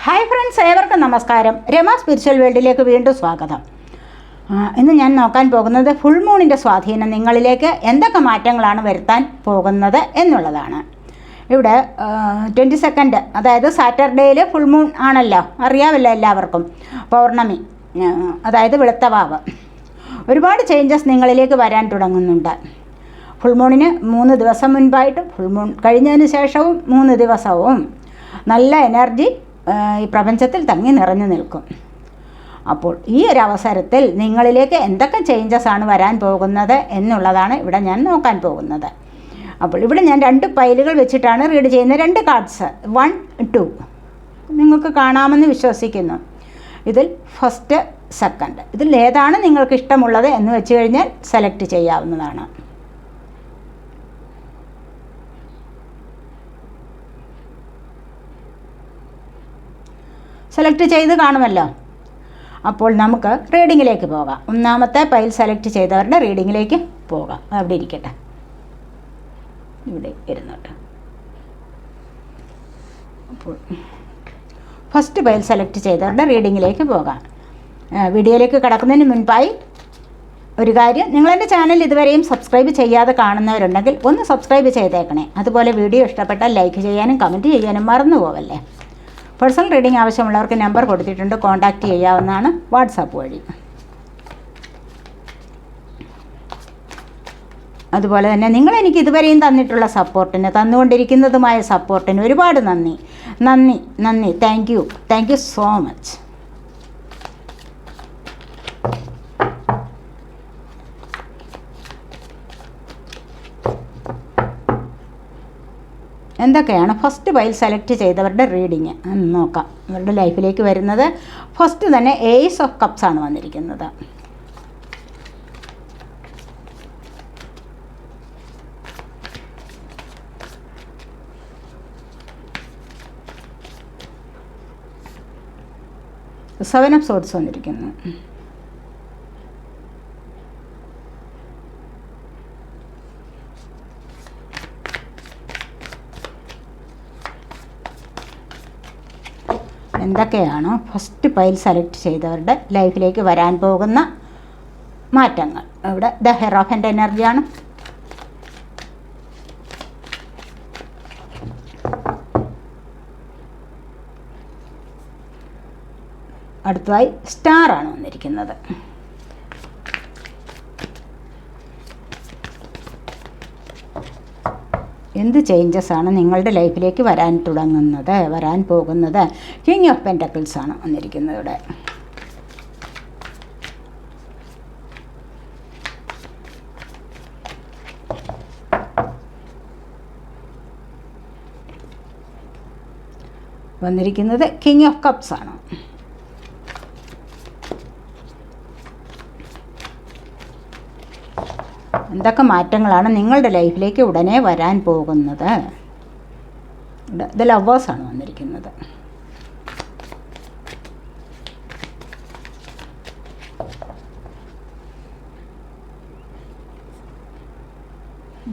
Hi friends, ഏവർക്കും നമസ്കാരം. Rama spiritual വേൾഡിലേക്ക് വീണ്ടും സ്വാഗതം. ഇന്ന് ഞാൻ നോക്കാൻ പോകുന്നത് ഫുൾ മൂണിൻ്റെ സ്വാധീനം നിങ്ങളിലേക്ക് എന്തൊക്കെ മാറ്റങ്ങളാണ് വരുത്താൻ പോകുന്നത് എന്നുള്ളതാണ്. ഇവിടെ 22, അതായത് സാറ്റർഡേയിൽ ഫുൾ മൂൺ ആണല്ലോ, അറിയാമല്ലോ എല്ലാവർക്കും. പൗർണമി, അതായത് വെളുത്തവാവ്. ഒരുപാട് ചേഞ്ചസ് നിങ്ങളിലേക്ക് വരാൻ തുടങ്ങുന്നുണ്ട്. ഫുൾ മൂണിന് 3 ദിവസം മുൻപായിട്ടും ഫുൾ മൂൺ കഴിഞ്ഞതിന് ശേഷവും 3 ദിവസവും നല്ല എനർജി ഈ പ്രപഞ്ചത്തിൽ തങ്ങി നിറഞ്ഞു നിൽക്കും. അപ്പോൾ ഈ ഒരു അവസരത്തിൽ നിങ്ങളിലേക്ക് എന്തൊക്കെ ചേഞ്ചസ് ആണ് വരാൻ പോകുന്നത് എന്നുള്ളതാണ് ഇവിടെ ഞാൻ നോക്കാൻ പോകുന്നത്. അപ്പോൾ ഇവിടെ ഞാൻ 2 പൈലുകൾ വെച്ചിട്ടാണ് റീഡ് ചെയ്യുന്നത്. 2 കാർഡ്സ് 1, 2 നിങ്ങൾക്ക് കാണാമെന്ന് വിശ്വസിക്കുന്നു. ഇതിൽ ഫസ്റ്റ്, സെക്കൻഡ്, ഇതിൽ ഏതാണ് നിങ്ങൾക്ക് ഇഷ്ടമുള്ളത് എന്ന് വെച്ച് കഴിഞ്ഞാൽ സെലക്ട് ചെയ്യാവുന്നതാണ്. സെലക്ട് ചെയ്ത് കാണുമല്ലോ. അപ്പോൾ നമുക്ക് റീഡിങ്ങിലേക്ക് പോകാം. ഒന്നാമത്തെ പൈൽ സെലക്ട് ചെയ്തവരുടെ റീഡിങ്ങിലേക്ക് പോകാം. അവിടെ ഇരിക്കട്ടെ, ഇവിടെ ഇരുന്നോട്ടെ. അപ്പോൾ ഫസ്റ്റ് പൈൽ സെലക്ട് ചെയ്തവരുടെ റീഡിങ്ങിലേക്ക് പോകാം. വീഡിയോയിലേക്ക് കടക്കുന്നതിന് മുൻപായി ഒരു കാര്യം, നിങ്ങളെൻ്റെ ചാനൽ ഇതുവരെയും സബ്സ്ക്രൈബ് ചെയ്യാതെ കാണുന്നവരുണ്ടെങ്കിൽ ഒന്ന് സബ്സ്ക്രൈബ് ചെയ്തേക്കണേ. അതുപോലെ വീഡിയോ ഇഷ്ടപ്പെട്ടാൽ ലൈക്ക് ചെയ്യാനും കമൻറ്റ് ചെയ്യാനും മറന്നു പോവല്ലേ. പേഴ്സണൽ റീഡിംഗ് ആവശ്യമുള്ളവർക്ക് നമ്പർ കൊടുത്തിട്ടുണ്ട്, കോൺടാക്റ്റ് ചെയ്യാവുന്നതാണ് വാട്സാപ്പ് വഴി. അതുപോലെ തന്നെ നിങ്ങൾ എനിക്ക് ഇതുവരെയും തന്നിട്ടുള്ള സപ്പോർട്ടിന്, തന്നുകൊണ്ടിരിക്കുന്നതുമായ സപ്പോർട്ടിന് ഒരുപാട് നന്ദി. Thank you so much. എന്തൊക്കെയാണ് ഫസ്റ്റ് പൈൽ സെലക്ട് ചെയ്തവരുടെ റീഡിങ് എന്ന് നോക്കാം. അവരുടെ ലൈഫിലേക്ക് വരുന്നത് ഫസ്റ്റ് തന്നെ ഏസ് ഓഫ് കപ്സ് ആണ് വന്നിരിക്കുന്നത്. സെവൻ ഓഫ് സോർഡ്സ് വന്നിരിക്കുന്നു. എന്തൊക്കെയാണ് ഫസ്റ്റ് പൈൽ സെലക്ട് ചെയ്തവരുടെ ലൈഫിലേക്ക് വരാൻ പോകുന്ന മാറ്റങ്ങൾ? ഇവിടെ ദ ഹെറോഫൻ്റ് എനർജിയാണ്. അടുത്തതായി സ്റ്റാറാണ് വന്നിരിക്കുന്നത്. എന്ത് ചേഞ്ചസ് ആണ് നിങ്ങളുടെ ലൈഫിലേക്ക് വരാൻ പോകുന്നത്? കിങ് ഓഫ് പെൻറ്റക്കിൾസ് ആണ് വന്നിരിക്കുന്നത് ഇവിടെ. വന്നിരിക്കുന്നത് കിങ് ഓഫ് കപ്സ് ആണ്. എന്തൊക്കെ മാറ്റങ്ങളാണ് നിങ്ങളുടെ ലൈഫിലേക്ക് ഉടനെ വരാൻ പോകുന്നത്? ദ ലവേഴ്സാണ് വന്നിരിക്കുന്നത്.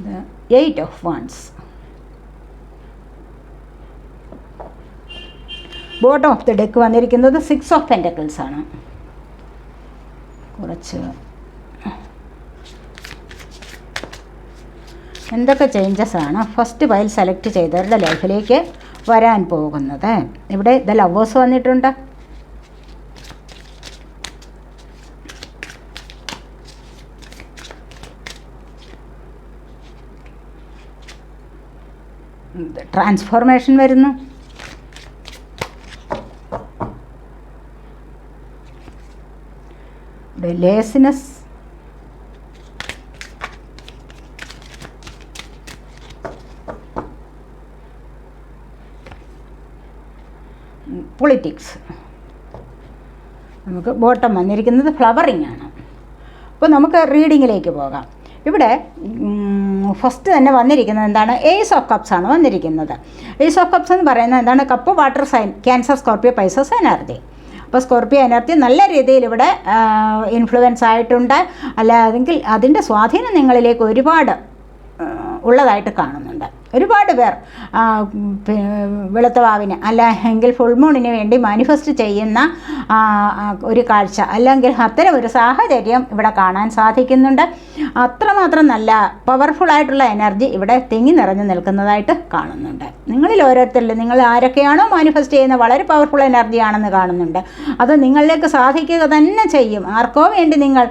The 8 of wands. Bottom of the deck വന്നിരിക്കുന്നത് 6 ഓഫ് പെൻറ്റക്കിൾസ് ആണ്. കുറച്ച് എന്തൊക്കെ ചേഞ്ചസ് ആണ് ഫസ്റ്റ് പൈൽ സെലക്ട് ചെയ്തവരുടെ ലൈഫിലേക്ക് വരാൻ പോകുന്നത്? ഇവിടെ ദ ലവേഴ്സ് വന്നിട്ടുണ്ട്. ട്രാൻസ്ഫോർമേഷൻ വരുന്നു. ഇവിടെ ലേസിനെസ്. പൊളിറ്റിക്സ്. നമുക്ക് ബോട്ടം വന്നിരിക്കുന്നത് ഫ്ലവറിംഗ് ആണ്. അപ്പോൾ നമുക്ക് റീഡിങ്ങിലേക്ക് പോകാം. ഇവിടെ ഫസ്റ്റ് തന്നെ വന്നിരിക്കുന്നത് എന്താണ്? ഏസ് ഓഫ് കപ്സ് ആണ് വന്നിരിക്കുന്നത്. ഏസ് ഓഫ് കപ്സ് എന്ന് പറയുന്നത് എന്താണ്? Cup, water sign, Cancer, Scorpio, Pisces energy. അപ്പോൾ സ്കോർപ്പിയോ എനർജി നല്ല രീതിയിൽ ഇവിടെ ഇൻഫ്ലുവൻസ് ആയിട്ടുണ്ട്. അല്ലാതെങ്കിൽ അതിൻ്റെ സ്വാധീനം നിങ്ങളിലേക്ക് ഒരുപാട് ഉള്ളതായിട്ട് കാണുന്നുണ്ട്. ഒരുപാട് പേർ വെളുത്തവാവിന് അല്ലെങ്കിൽ ഫുൾ മൂണിന് വേണ്ടി മാനിഫെസ്റ്റ് ചെയ്യുന്ന ഒരു കാഴ്ച അല്ലെങ്കിൽ അത്തരം ഒരു സാഹചര്യം ഇവിടെ കാണാൻ സാധിക്കുന്നുണ്ട്. അത്രമാത്രം നല്ല പവർഫുള്ളായിട്ടുള്ള എനർജി ഇവിടെ തിങ്ങി നിറഞ്ഞു നിൽക്കുന്നതായിട്ട് കാണുന്നുണ്ട്. നിങ്ങളിൽ ഓരോരുത്തരിലും നിങ്ങൾ ആരൊക്കെയാണോ മാനിഫെസ്റ്റ് ചെയ്യുന്ന വളരെ പവർഫുൾ എനർജിയാണെന്ന് കാണുന്നുണ്ട്. അത് നിങ്ങളിലേക്ക് സാധിക്കുക തന്നെ ചെയ്യും. ആർക്കോ വേണ്ടി നിങ്ങൾ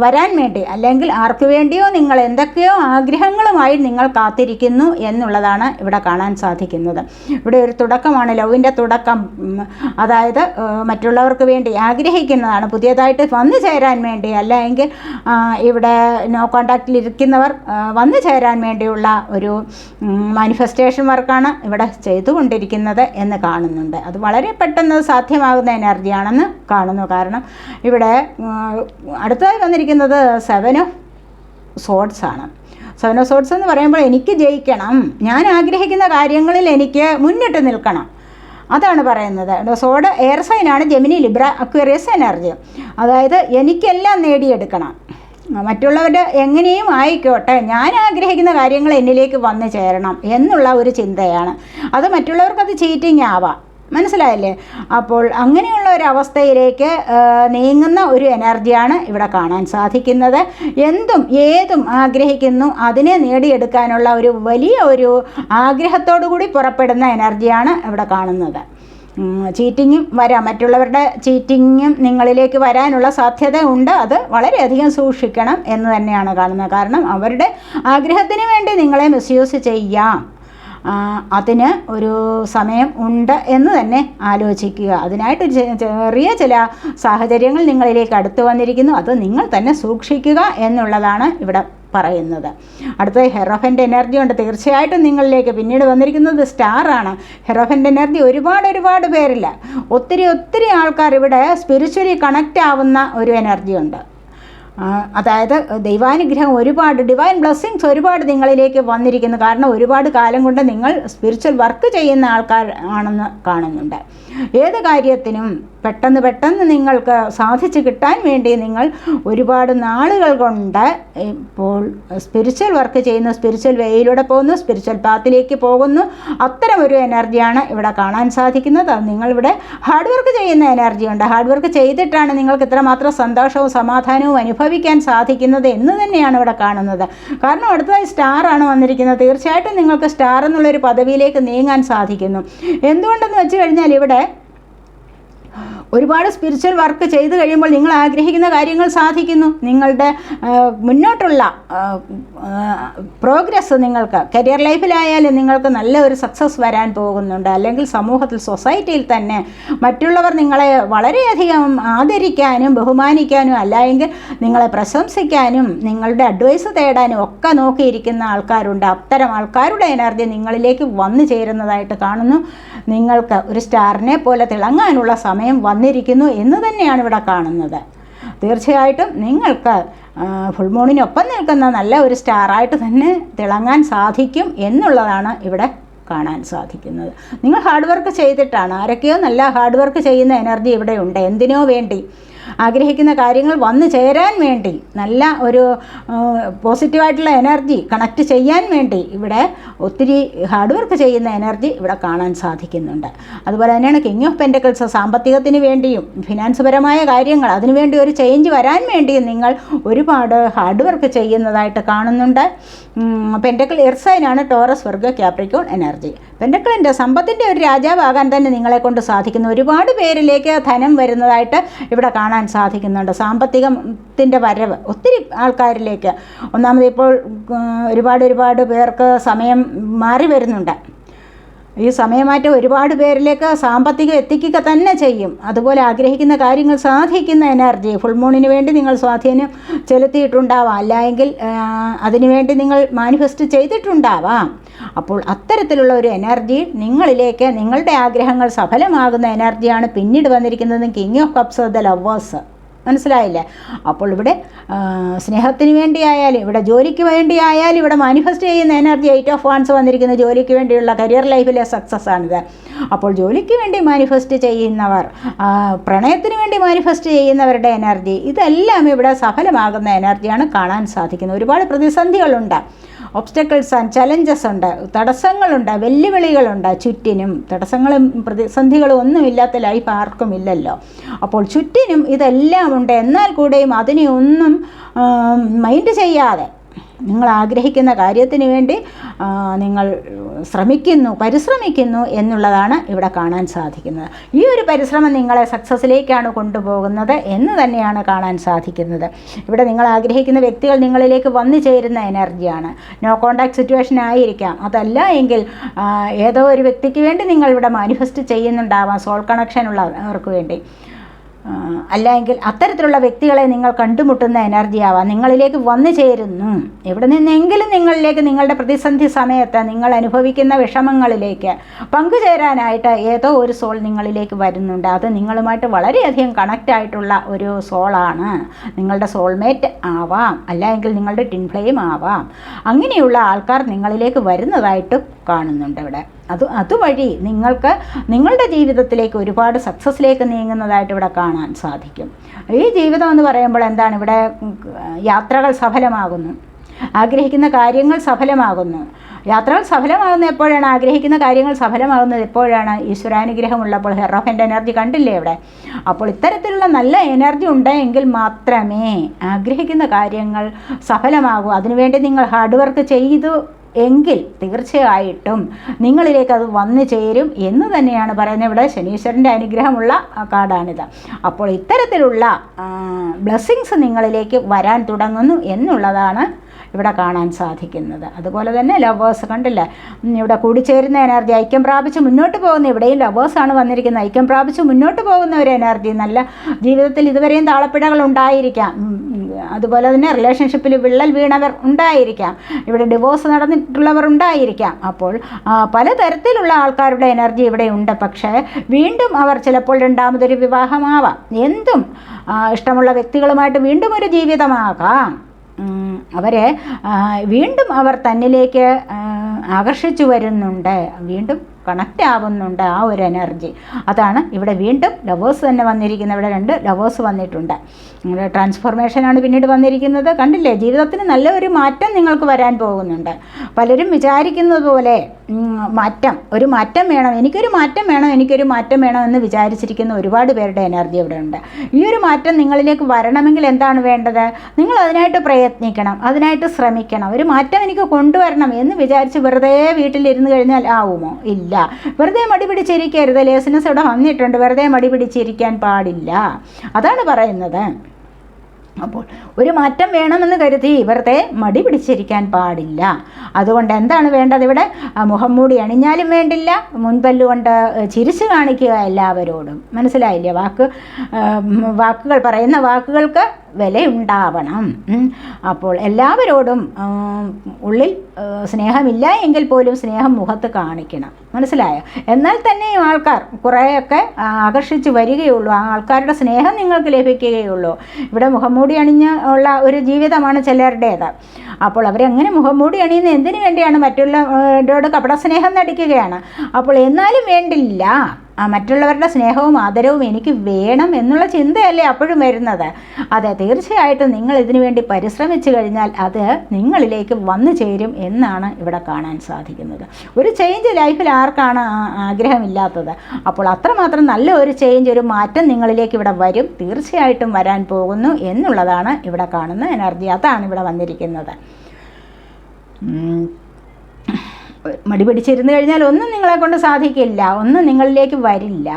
വരാൻ വേണ്ടി അല്ലെങ്കിൽ ആർക്കു വേണ്ടിയോ നിങ്ങൾ എന്തൊക്കെയോ ആഗ്രഹങ്ങളുമായി നിങ്ങൾ കാത്തിരിക്കുന്നു എന്നുള്ളതാണ് ഇവിടെ കാണാൻ സാധിക്കുന്നത്. ഇവിടെ ഒരു തുടക്കമാണ്, ലവിൻ്റെ തുടക്കം. അതായത് മറ്റുള്ളവർക്ക് വേണ്ടി ആഗ്രഹിക്കുന്നതാണ്, പുതിയതായിട്ട് വന്നു ചേരാൻ വേണ്ടി, അല്ലെങ്കിൽ ഇവിടെ നോ കോണ്ടാക്റ്റിലിരിക്കുന്നവർ വന്നു ചേരാൻ വേണ്ടിയുള്ള ഒരു മാനിഫെസ്റ്റേഷൻ വർക്കാണ് ഇവിടെ ചെയ്തുകൊണ്ടിരിക്കുന്നത് എന്ന് കാണുന്നുണ്ട്. അത് വളരെ പെട്ടെന്ന് സാധ്യമാകുന്ന എനർജിയാണെന്ന് കാണുന്നു. കാരണം ഇവിടെ അടുത്തതായി വന്നിരിക്കുന്നത് 7 ഓഫ് സോഡ്സ് ആണ്. 7 ഓഫ് സോഡ്സ് എന്ന് പറയുമ്പോൾ എനിക്ക് ജയിക്കണം, ഞാൻ ആഗ്രഹിക്കുന്ന കാര്യങ്ങളിൽ എനിക്ക് മുന്നിട്ട് നിൽക്കണം, അതാണ് പറയുന്നത്. സോഡ് എയർ സൈനാണ്, ജെമിനി, ലിബ്ര, അക്വേറിയസ് എനർജി. അതായത് എനിക്കെല്ലാം നേടിയെടുക്കണം, മറ്റുള്ളവരുടെ എങ്ങനെയും ആയിക്കോട്ടെ, ഞാൻ ആഗ്രഹിക്കുന്ന കാര്യങ്ങൾ എന്നിലേക്ക് വന്നു ചേരണം എന്നുള്ള ഒരു ചിന്തയാണ്. അത് മറ്റുള്ളവർക്കത് ചീറ്റിംഗ് ആവാം, മനസ്സിലായില്ലേ? അപ്പോൾ അങ്ങനെയുള്ള ഒരു അവസ്ഥയിലേക്ക് നീങ്ങുന്ന ഒരു എനർജിയാണ് ഇവിടെ കാണാൻ സാധിക്കുന്നത്. എന്തും ഏതും ആഗ്രഹിക്കുന്നു, അതിനെ നേടിയെടുക്കാനുള്ള ഒരു വലിയ ഒരു ആഗ്രഹത്തോടു കൂടി പുറപ്പെടുന്ന എനർജിയാണ് ഇവിടെ കാണുന്നത്. ചീറ്റിങ്ങും വരാം, മറ്റുള്ളവരുടെ ചീറ്റിങ്ങും നിങ്ങളിലേക്ക് വരാനുള്ള സാധ്യത ഉണ്ട്. അത് വളരെയധികം സൂക്ഷിക്കണം എന്ന് തന്നെയാണ് കാണുന്നത്. കാരണം അവരുടെ ആഗ്രഹത്തിന് വേണ്ടി നിങ്ങളെ മിസ്യൂസ് ചെയ്യാം. അതിന് ഒരു സമയം ഉണ്ട് എന്ന് തന്നെ ആലോചിക്കുക. അതിനായിട്ട് ചെറിയ ചില സാഹചര്യങ്ങൾ നിങ്ങളിലേക്ക് അടുത്ത് വന്നിരിക്കുന്നു, അത് നിങ്ങൾ തന്നെ സൂക്ഷിക്കുക എന്നുള്ളതാണ് ഇവിടെ പറയുന്നത്. അടുത്ത ഹെറോഫൻ്റ് എനർജി ഉണ്ട്. തീർച്ചയായിട്ടും നിങ്ങളിലേക്ക് പിന്നീട് വന്നിരിക്കുന്നത് സ്റ്റാറാണ്. ഹെറോഫൻ്റ് എനർജി ഒരുപാട് പേരില്ല, ഒത്തിരി ആൾക്കാർ ഇവിടെ സ്പിരിച്വലി കണക്റ്റ് ആവുന്ന ഒരു എനർജി ഉണ്ട്. അതായത് ദൈവാനുഗ്രഹം ഒരുപാട്, ഡിവൈൻ ബ്ലെസ്സിങ്സ് ഒരുപാട് നിങ്ങളിലേക്ക് വന്നിരിക്കുന്നു. കാരണം ഒരുപാട് കാലം കൊണ്ട് നിങ്ങൾ സ്പിരിച്വൽ വർക്ക് ചെയ്യുന്ന ആൾക്കാർ ആണെന്ന് കാണുന്നുണ്ട്. ഏത് കാര്യത്തിനും പെട്ടെന്ന് നിങ്ങൾക്ക് സാധിച്ചു കിട്ടാൻ വേണ്ടി നിങ്ങൾ ഒരുപാട് നാളുകൾ കൊണ്ട് ഇപ്പോൾ സ്പിരിച്വൽ വർക്ക് ചെയ്യുന്നു, സ്പിരിച്വൽ വേയിലൂടെ പോകുന്നു, സ്പിരിച്വൽ പാത്തിലേക്ക് പോകുന്നു. അത്തരം ഒരു എനർജിയാണ് ഇവിടെ കാണാൻ സാധിക്കുന്നത്. അത് നിങ്ങളിവിടെ ഹാർഡ് വർക്ക് ചെയ്യുന്ന എനർജിയുണ്ട്. ഹാർഡ് വർക്ക് ചെയ്തിട്ടാണ് നിങ്ങൾക്ക് ഇത്രമാത്രം സന്തോഷവും സമാധാനവും അനുഭവിക്കാൻ സാധിക്കുന്നത് എന്ന് തന്നെയാണ് ഇവിടെ കാണുന്നത്. കാരണം അടുത്തതായി സ്റ്റാറാണ് വന്നിരിക്കുന്നത്. തീർച്ചയായിട്ടും നിങ്ങൾക്ക് സ്റ്റാർ എന്നുള്ളൊരു പദവിയിലേക്ക് നീങ്ങാൻ സാധിക്കുന്നു. എന്തുകൊണ്ടെന്ന് വെച്ച് കഴിഞ്ഞാൽ ഇവിടെ ഒരുപാട് സ്പിരിച്വൽ വർക്ക് ചെയ്ത് കഴിയുമ്പോൾ നിങ്ങൾ ആഗ്രഹിക്കുന്ന കാര്യങ്ങൾ സാധിക്കുന്നു. നിങ്ങളുടെ മുന്നോട്ടുള്ള പ്രോഗ്രസ്, നിങ്ങൾക്ക് കരിയർ ലൈഫിലായാലും നിങ്ങൾക്ക് നല്ല ഒരു സക്സസ് വരാൻ പോകുന്നുണ്ട്. അല്ലെങ്കിൽ സമൂഹത്തിൽ, സൊസൈറ്റിയിൽ തന്നെ മറ്റുള്ളവർ നിങ്ങളെ വളരെയധികം ആദരിക്കാനും ബഹുമാനിക്കാനും അല്ലെങ്കിൽ നിങ്ങളെ പ്രശംസിക്കാനും നിങ്ങളുടെ അഡ്വൈസ് തേടാനും ഒക്കെ നോക്കിയിരിക്കുന്ന ആൾക്കാരുണ്ട്. അത്തരം ആൾക്കാരുടെ എനർജി നിങ്ങളിലേക്ക് വന്നു ചേരുന്നതായിട്ട് കാണുന്നു. നിങ്ങൾക്ക് ഒരു സ്റ്റാറിനെ പോലെ തിളങ്ങാനുള്ള സമയം വന്നിരിക്കുന്നു എന്ന് തന്നെയാണ് ഇവിടെ കാണുന്നത്. തീർച്ചയായിട്ടും നിങ്ങൾക്ക് ഫുൾ മൂണിനൊപ്പം നിൽക്കുന്ന നല്ല ഒരു സ്റ്റാറായിട്ട് തന്നെ തിളങ്ങാൻ സാധിക്കും എന്നുള്ളതാണ് ഇവിടെ കാണാൻ സാധിക്കുന്നത്. നിങ്ങൾ ഹാർഡ് വർക്ക് ചെയ്തിട്ടാണ്, ആരൊക്കെയോ നല്ല ഹാർഡ് വർക്ക് ചെയ്യുന്ന എനർജി ഇവിടെ ഉണ്ട്. എന്തിനോ വേണ്ടി, ആഗ്രഹിക്കുന്ന കാര്യങ്ങൾ വന്നു ചേരാൻ വേണ്ടി, നല്ല ഒരു പോസിറ്റീവായിട്ടുള്ള എനർജി കണക്റ്റ് ചെയ്യാൻ വേണ്ടി ഇവിടെ ഒത്തിരി ഹാർഡ് വർക്ക് ചെയ്യുന്ന എനർജി ഇവിടെ കാണാൻ സാധിക്കുന്നുണ്ട്. അതുപോലെ തന്നെയാണ് കിങ് ഓഫ് പെൻറ്റക്കിൾസ്. സാമ്പത്തികത്തിന് വേണ്ടിയും ഫിനാൻസ് പരമായ കാര്യങ്ങൾ, അതിനുവേണ്ടി ഒരു ചേഞ്ച് വരാൻ വേണ്ടിയും നിങ്ങൾ ഒരുപാട് ഹാർഡ് വർക്ക് ചെയ്യുന്നതായിട്ട് കാണുന്നുണ്ട്. പെൻറ്റക്കിൾ എർസൈനാണ്, ടോറസ്, വർഗ, ക്യാപ്രിക്കോൺ എനർജി. പെൻറ്റക്കിളിൻ്റെ സമ്പത്തിൻ്റെ ഒരു രാജാവാകാൻ തന്നെ നിങ്ങളെ കൊണ്ട് സാധിക്കുന്നു. ഒരുപാട് പേരിലേക്ക് ധനം വരുന്നതായിട്ട് ഇവിടെ കാണാൻ സാധിക്കുന്നുണ്ട്. സാമ്പത്തികത്തിൻ്റെ വരവ് ഒത്തിരി ആൾക്കാരിലേക്ക്. ഒന്നാമത് ഇപ്പോൾ ഒരുപാട് പേർക്ക് സമയം മാറി വരുന്നുണ്ട്. ഈ സമയമാറ്റം ഒരുപാട് പേരിലേക്ക് സാമ്പത്തികം എത്തിക്കുക തന്നെ ചെയ്യും. അതുപോലെ ആഗ്രഹിക്കുന്ന കാര്യങ്ങൾ സാധിക്കുന്ന എനർജി. ഫുൾ മൂണിന് വേണ്ടി നിങ്ങൾ സ്വാധീനം ചെലുത്തിയിട്ടുണ്ടാവാം, അല്ലെങ്കിൽ അതിനുവേണ്ടി നിങ്ങൾ മാനിഫെസ്റ്റ് ചെയ്തിട്ടുണ്ടാവാം. അപ്പോൾ അത്തരത്തിലുള്ള ഒരു എനർജി നിങ്ങളിലേക്ക്, നിങ്ങളുടെ ആഗ്രഹങ്ങൾ സഫലമാകുന്ന എനർജിയാണ് പിന്നീട് വന്നിരിക്കുന്നത്. King of cups, the lovers. മനസ്സിലായില്ലേ? അപ്പോൾ ഇവിടെ സ്നേഹത്തിന് വേണ്ടിയായാലും, ഇവിടെ ജോലിക്ക് വേണ്ടിയായാലും ഇവിടെ മാനിഫെസ്റ്റ് ചെയ്യുന്ന എനർജി 8 ഓഫ് വാൻസ് വന്നിരിക്കുന്ന ജോലിക്ക് വേണ്ടിയുള്ള കരിയർ ലൈഫിലെ സക്സസ് ആണിത്. അപ്പോൾ ജോലിക്ക് വേണ്ടി മാനിഫെസ്റ്റ് ചെയ്യുന്നവർ, പ്രണയത്തിന് വേണ്ടി മാനിഫെസ്റ്റ് ചെയ്യുന്നവരുടെ എനർജി, ഇതെല്ലാം ഇവിടെ സഫലമാകുന്ന എനർജിയാണ് കാണാൻ സാധിക്കുന്നത്. ഒരുപാട് പ്രതിസന്ധികളുണ്ട്, ഒബ്സ്റ്റക്കിൾസ് ആൻഡ് ചലഞ്ചസ് ഉണ്ട്, തടസ്സങ്ങളുണ്ട്, വെല്ലുവിളികളുണ്ട് ചുറ്റിനും. തടസ്സങ്ങളും പ്രതിസന്ധികളും ഒന്നുമില്ലാത്ത ലൈഫ് ആർക്കും ഇല്ലല്ലോ. അപ്പോൾ ചുറ്റിനും ഇതെല്ലാം ഉണ്ട്. എന്നാൽ കൂടെയും അതിനെ ഒന്നും മൈൻഡ് ചെയ്യാതെ നിങ്ങൾ ആഗ്രഹിക്കുന്ന കാര്യത്തിന് വേണ്ടി നിങ്ങൾ പരിശ്രമിക്കുന്നു എന്നുള്ളതാണ് ഇവിടെ കാണാൻ സാധിക്കുന്നത്. ഈ ഒരു പരിശ്രമം നിങ്ങളെ സക്സസ്സിലേക്കാണ് കൊണ്ടുപോകുന്നത് എന്ന് തന്നെയാണ് കാണാൻ സാധിക്കുന്നത്. ഇവിടെ നിങ്ങൾ ആഗ്രഹിക്കുന്ന വ്യക്തികൾ നിങ്ങളിലേക്ക് വന്നു ചേരുന്ന എനർജിയാണ്. നോ കോണ്ടാക്ട് സിറ്റുവേഷൻ ആയിരിക്കാം. അതല്ല എങ്കിൽ ഏതോ ഒരു വ്യക്തിക്ക് വേണ്ടി നിങ്ങൾ ഇവിടെ മാനിഫെസ്റ്റ് ചെയ്യുന്നുണ്ടാവാം, സോൾ കണക്ഷൻ ഉള്ളവർക്ക് വേണ്ടി. അല്ലെങ്കിൽ അത്തരത്തിലുള്ള വ്യക്തികളെ നിങ്ങൾ കണ്ടുമുട്ടുന്ന എനർജി ആവാം, നിങ്ങളിലേക്ക് വന്നു ചേരുന്നു. എവിടെ നിന്നെങ്കിലും നിങ്ങളിലേക്ക് നിങ്ങളുടെ പ്രതിസന്ധി സമയത്ത് നിങ്ങൾ അനുഭവിക്കുന്ന വിഷമങ്ങളിലേക്ക് പങ്കുചേരാനായിട്ട് ഏതോ ഒരു സോൾ നിങ്ങളിലേക്ക് വരുന്നുണ്ട്. അത് നിങ്ങളുമായിട്ട് വളരെയധികം കണക്റ്റ് ആയിട്ടുള്ള ഒരു സോളാണ്. നിങ്ങളുടെ സോൾമേറ്റ് ആവാം, അല്ലെങ്കിൽ നിങ്ങളുടെ ടിൻ ഫ്ലെയിം ആവാം. അങ്ങനെയുള്ള ആൾക്കാർ നിങ്ങളിലേക്ക് വരുന്നതായിട്ട് കാണുന്നുണ്ട് ഇവിടെ. അതുവഴി നിങ്ങൾക്ക് നിങ്ങളുടെ ജീവിതത്തിലേക്ക് ഒരുപാട് സക്സസ്സിലേക്ക് നീങ്ങുന്നതായിട്ട് ഇവിടെ കാണാൻ സാധിക്കും. ഈ ജീവിതം എന്ന് പറയുമ്പോൾ എന്താണ്, ഇവിടെ യാത്രകൾ സഫലമാകുന്നു, ആഗ്രഹിക്കുന്ന കാര്യങ്ങൾ സഫലമാകുന്നു. യാത്രകൾ സഫലമാകുന്ന എപ്പോഴാണ്, ആഗ്രഹിക്കുന്ന കാര്യങ്ങൾ സഫലമാകുന്നത് എപ്പോഴാണ്? ഈശ്വരാനുഗ്രഹമുള്ളപ്പോൾ. ഹെയർ ഓഫ് എൻ്റെ എനർജി കണ്ടില്ലേ ഇവിടെ. അപ്പോൾ ഇത്തരത്തിലുള്ള നല്ല എനർജി ഉണ്ടെങ്കിൽ മാത്രമേ ആഗ്രഹിക്കുന്ന കാര്യങ്ങൾ സഫലമാകൂ. അതിനുവേണ്ടി നിങ്ങൾ ഹാർഡ് വർക്ക് ചെയ്തു എങ്കിൽ തീർച്ചയായിട്ടും നിങ്ങളിലേക്ക് അത് വന്നു ചേരും എന്ന് തന്നെയാണ് പറയുന്നത്. ഇവിടെ ശനീശ്വരൻ്റെ അനുഗ്രഹമുള്ള കാർഡാണിത്. അപ്പോൾ ഇത്തരത്തിലുള്ള ബ്ലെസ്സിങ്സ് നിങ്ങളിലേക്ക് വരാൻ തുടങ്ങുന്നു എന്നുള്ളതാണ് ഇവിടെ കാണാൻ സാധിക്കുന്നത്. അതുപോലെ തന്നെ ലവേഴ്സ് കണ്ടില്ലേ, ഇവിടെ കൂടിച്ചേരുന്ന എനർജി, ഐക്യം പ്രാപിച്ച് മുന്നോട്ട് പോകുന്ന, ഇവിടെയും ലവേഴ്സാണ് വന്നിരിക്കുന്നത്. ഐക്യം പ്രാപിച്ച് മുന്നോട്ട് പോകുന്ന ഒരു എനർജി. നല്ല ജീവിതത്തിൽ ഇതുവരെയും താളപ്പിഴകൾ ഉണ്ടായിരിക്കാം. അതുപോലെ തന്നെ റിലേഷൻഷിപ്പിൽ വിള്ളൽ വീണവർ ഉണ്ടായിരിക്കാം. ഇവിടെ ഡിവോഴ്സ് നടന്നിട്ടുള്ളവർ ഉണ്ടായിരിക്കാം. അപ്പോൾ പലതരത്തിലുള്ള ആൾക്കാരുടെ എനർജി ഇവിടെ ഉണ്ട്. പക്ഷേ വീണ്ടും അവർ ചിലപ്പോൾ രണ്ടാമതൊരു വിവാഹമാവാം. എന്തും ഇഷ്ടമുള്ള വ്യക്തികളുമായിട്ട് വീണ്ടും ഒരു ജീവിതമാകാം. അവരെ വീണ്ടും അവർ തന്നിലേക്ക് ആകർഷിച്ചു വരുന്നുണ്ട്, വീണ്ടും കണക്റ്റ് ആവുന്നുണ്ട് ആ ഒരു എനർജി. അതാണ് ഇവിടെ വീണ്ടും ലവേഴ്സ് തന്നെ വന്നിരിക്കുന്നത്. ഇവിടെ 2 ലവേഴ്സ് വന്നിട്ടുണ്ട്. ട്രാൻസ്ഫോർമേഷനാണ് പിന്നീട് വന്നിരിക്കുന്നത്. കണ്ടില്ലേ, ജീവിതത്തിന് നല്ല ഒരു മാറ്റം നിങ്ങൾക്ക് വരാൻ പോകുന്നുണ്ട്. പലരും വിചാരിക്കുന്നത് പോലെ ഒരു മാറ്റം വേണം, എനിക്കൊരു മാറ്റം വേണം എന്ന് വിചാരിച്ചിരിക്കുന്ന ഒരുപാട് പേരുടെ എനർജി ഇവിടെ ഉണ്ട്. ഈ ഒരു മാറ്റം നിങ്ങളിലേക്ക് വരണമെങ്കിൽ എന്താണ് വേണ്ടത്? നിങ്ങൾ അതിനായിട്ട് പ്രയത്നിക്കണം, അതിനായിട്ട് ശ്രമിക്കണം. ഒരു മാറ്റം എനിക്ക് കൊണ്ടുവരണം എന്ന് വിചാരിച്ച് വെറുതെ വീട്ടിലിരുന്ന് കഴിഞ്ഞാൽ ആവുമോ? ഇല്ല. വെറുതെ മടി പിടിച്ചിരിക്കരുത്. ലേസിനസ് ഇവിടെ വന്നിട്ടുണ്ട്. വെറുതെ മടി പിടിച്ചിരിക്കാൻ പാടില്ല. അതാണ് പറയുന്നത്. അപ്പോൾ ഒരു മാറ്റം വേണമെന്ന് കരുതി വെറുതെ മടി പിടിച്ചിരിക്കാൻ പാടില്ല. അതുകൊണ്ട് എന്താണ് വേണ്ടത്? ഇവിടെ മുഖം മൂടി അണിഞ്ഞാലും വേണ്ടില്ല, മുൻപല്ലുകൊണ്ട് ചിരിച്ചു കാണിക്കുക എല്ലാവരോടും. മനസ്സിലായില്ലേ? വാക്കുകൾ പറയുന്ന വാക്കുകൾക്ക് വിലയുണ്ടാവണം. അപ്പോൾ എല്ലാവരോടും ഉള്ളിൽ സ്നേഹമില്ല എങ്കിൽ പോലും സ്നേഹം മുഖത്ത് കാണിക്കണം. മനസ്സിലായോ? എന്നാൽ തന്നെയും ആൾക്കാർ കുറേയൊക്കെ ആകർഷിച്ച് വരികയുള്ളൂ. ആ ആൾക്കാരുടെ സ്നേഹം നിങ്ങൾക്ക് ലഭിക്കുകയുള്ളൂ. ഇവിടെ മുഖംമൂടി അണിഞ്ഞ് ഉള്ള ഒരു ജീവിതമാണ് ചിലരുടേത്. അപ്പോൾ അവരെങ്ങനെ മുഖംമൂടി അണിയുന്ന എന്തിനു വേണ്ടിയാണ്? മറ്റുള്ളവരോട് കപട സ്നേഹം നടിക്കുകയാണ്. അപ്പോൾ എന്നാലും വേണ്ടില്ല, മറ്റുള്ളവരുടെ സ്നേഹവും ആദരവും എനിക്ക് വേണം എന്നുള്ള ചിന്തയല്ലേ അപ്പോഴും വരുന്നത്. അതെ, തീർച്ചയായിട്ടും നിങ്ങൾ ഇതിനു വേണ്ടി പരിശ്രമിച്ചു കഴിഞ്ഞാൽ അത് നിങ്ങളിലേക്ക് വന്നു ചേരും എന്നാണ് ഇവിടെ കാണാൻ സാധിക്കുന്നത്. ഒരു ചേഞ്ച് ലൈഫിൽ ആർക്കാണ് ആഗ്രഹമില്ലാത്തത്? അപ്പോൾ അത്രമാത്രം നല്ല ഒരു ചേഞ്ച്, ഒരു മാറ്റം നിങ്ങളിലേക്ക് ഇവിടെ വരും, തീർച്ചയായിട്ടും വരാൻ പോകുന്നു എന്നുള്ളതാണ് ഇവിടെ കാണുന്ന എനർജി. അതാണ് ഇവിടെ വന്നിരിക്കുന്നത്. മടി പിടിച്ചിരുന്നു കഴിഞ്ഞാൽ ഒന്നും നിങ്ങളെ കൊണ്ട് സാധിക്കില്ല, ഒന്നും നിങ്ങളിലേക്ക് വരില്ല.